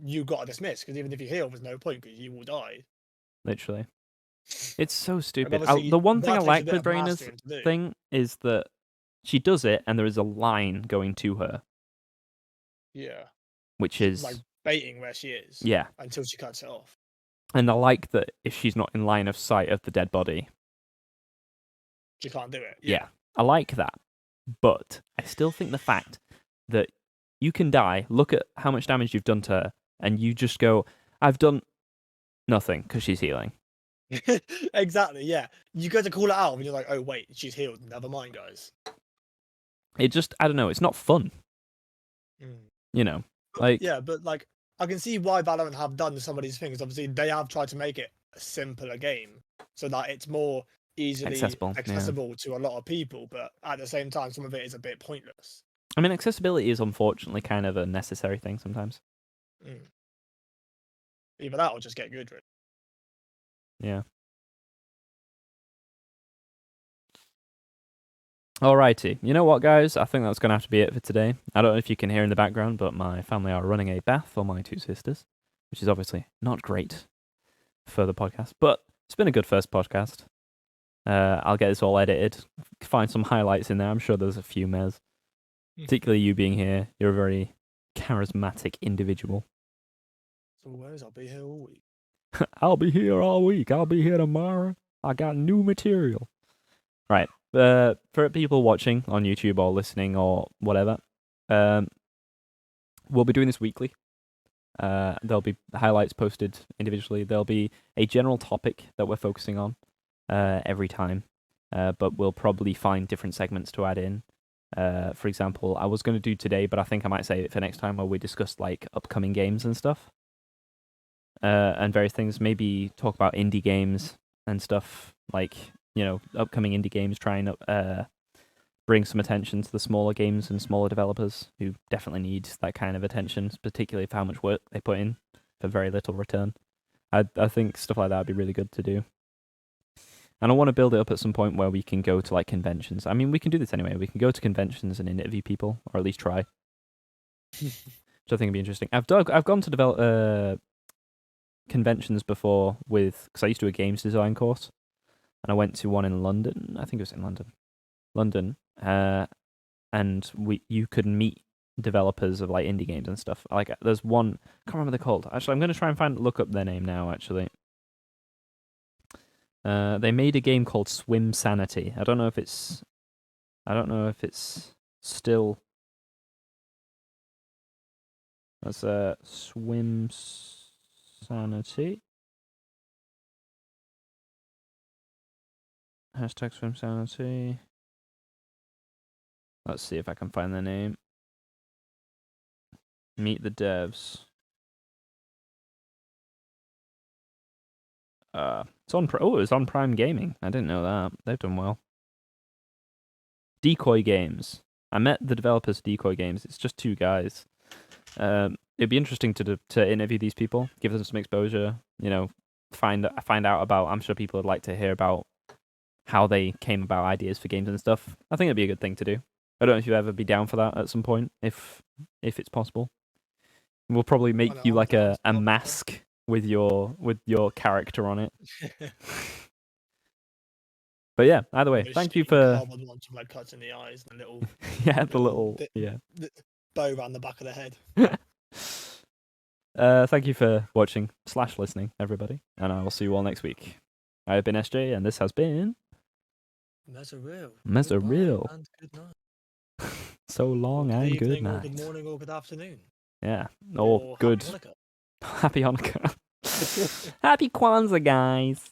you got to dismiss, because even if you heal, there's no point, because you will die. Literally. It's so stupid. obviously, The one thing I that takes a like bit with of Raina's mastering to do. thing is that she does it and there is a line going to her, Yeah. which Like is, baiting where she is yeah. until she cuts it off. And I like that if she's not in line of sight of the dead body, She can't do it. yeah, I like that. But I still think the fact that you can die, look at how much damage you've done to her, and you just go, I've done nothing because she's healing. Exactly, yeah. You go to call it out and you're like, oh wait, she's healed. Never mind, guys. It just, I don't know, it's not fun. You know, like, Yeah, but like, I can see why Valorant have done some of these things. Obviously, they have tried to make it a simpler game so that it's more easily accessible to a lot of people. But at the same time, some of it is a bit pointless. I mean, accessibility is unfortunately kind of a necessary thing sometimes. Either that or just get good, really. Yeah. Alrighty. You know what, guys? I think that's going to have to be it for today. I don't know if you can hear in the background, but my family are running a bath for my 2 sisters, which is obviously not great for the podcast, but it's been a good first podcast. I'll get this all edited, find some highlights in there. I'm sure there's a few, Mez. Particularly you being here. You're a very charismatic individual. So where's I'll be here all week. I'll be here all week. I'll be here tomorrow. I got new material. Right. For people watching on YouTube or listening or whatever, we'll be doing this weekly. There'll be highlights posted individually. There'll be a general topic that we're focusing on every time, but we'll probably find different segments to add in. For example, I was going to do today, but I think I might save it for next time, where we discuss like upcoming games and stuff, and various things. Maybe talk about indie games and stuff, like, you know, upcoming indie games, try and bring some attention to the smaller games and smaller developers who definitely need that kind of attention, particularly for how much work they put in for very little return. I think stuff like that would be really good to do. And I want to build it up at some point where we can go to like conventions. I mean, we can do this anyway. We can go to conventions and interview people, or at least try. Which I think would be interesting. I've gone to develop conventions before because I used to do a games design course, and I went to one in London. I think it was in London, and you could meet developers of like indie games and stuff. Like, there's one, I can't remember what they're called. Actually, I'm going to try and look up their name now. Actually, they made a game called Swim Sanity. I don't know if it's still. That's Swim Sanity. Hashtag Swim Sanity. Let's see if I can find their name. Meet the devs. It's on. It's on Prime Gaming. I didn't know that. They've done well. Decoy Games. I met the developers of Decoy Games. It's just 2 guys. It'd be interesting to interview these people, give them some exposure. You know, find out about. I'm sure people would like to hear about how they came about ideas for games and stuff. I think it'd be a good thing to do. I don't know if you'd ever be down for that at some point, if it's possible. We'll probably make you like a mask with your character on it. But yeah, either way, thank you for red cuts in the eyes and a little the little bow around the back of the head. Thank you for watching / listening, everybody, and I will see you all next week. I have been SJ, and this has been Mezeril. And good night. So long and good night. Or good morning or good afternoon. Yeah. Or good. Happy Hanukkah. Happy Kwanzaa, guys.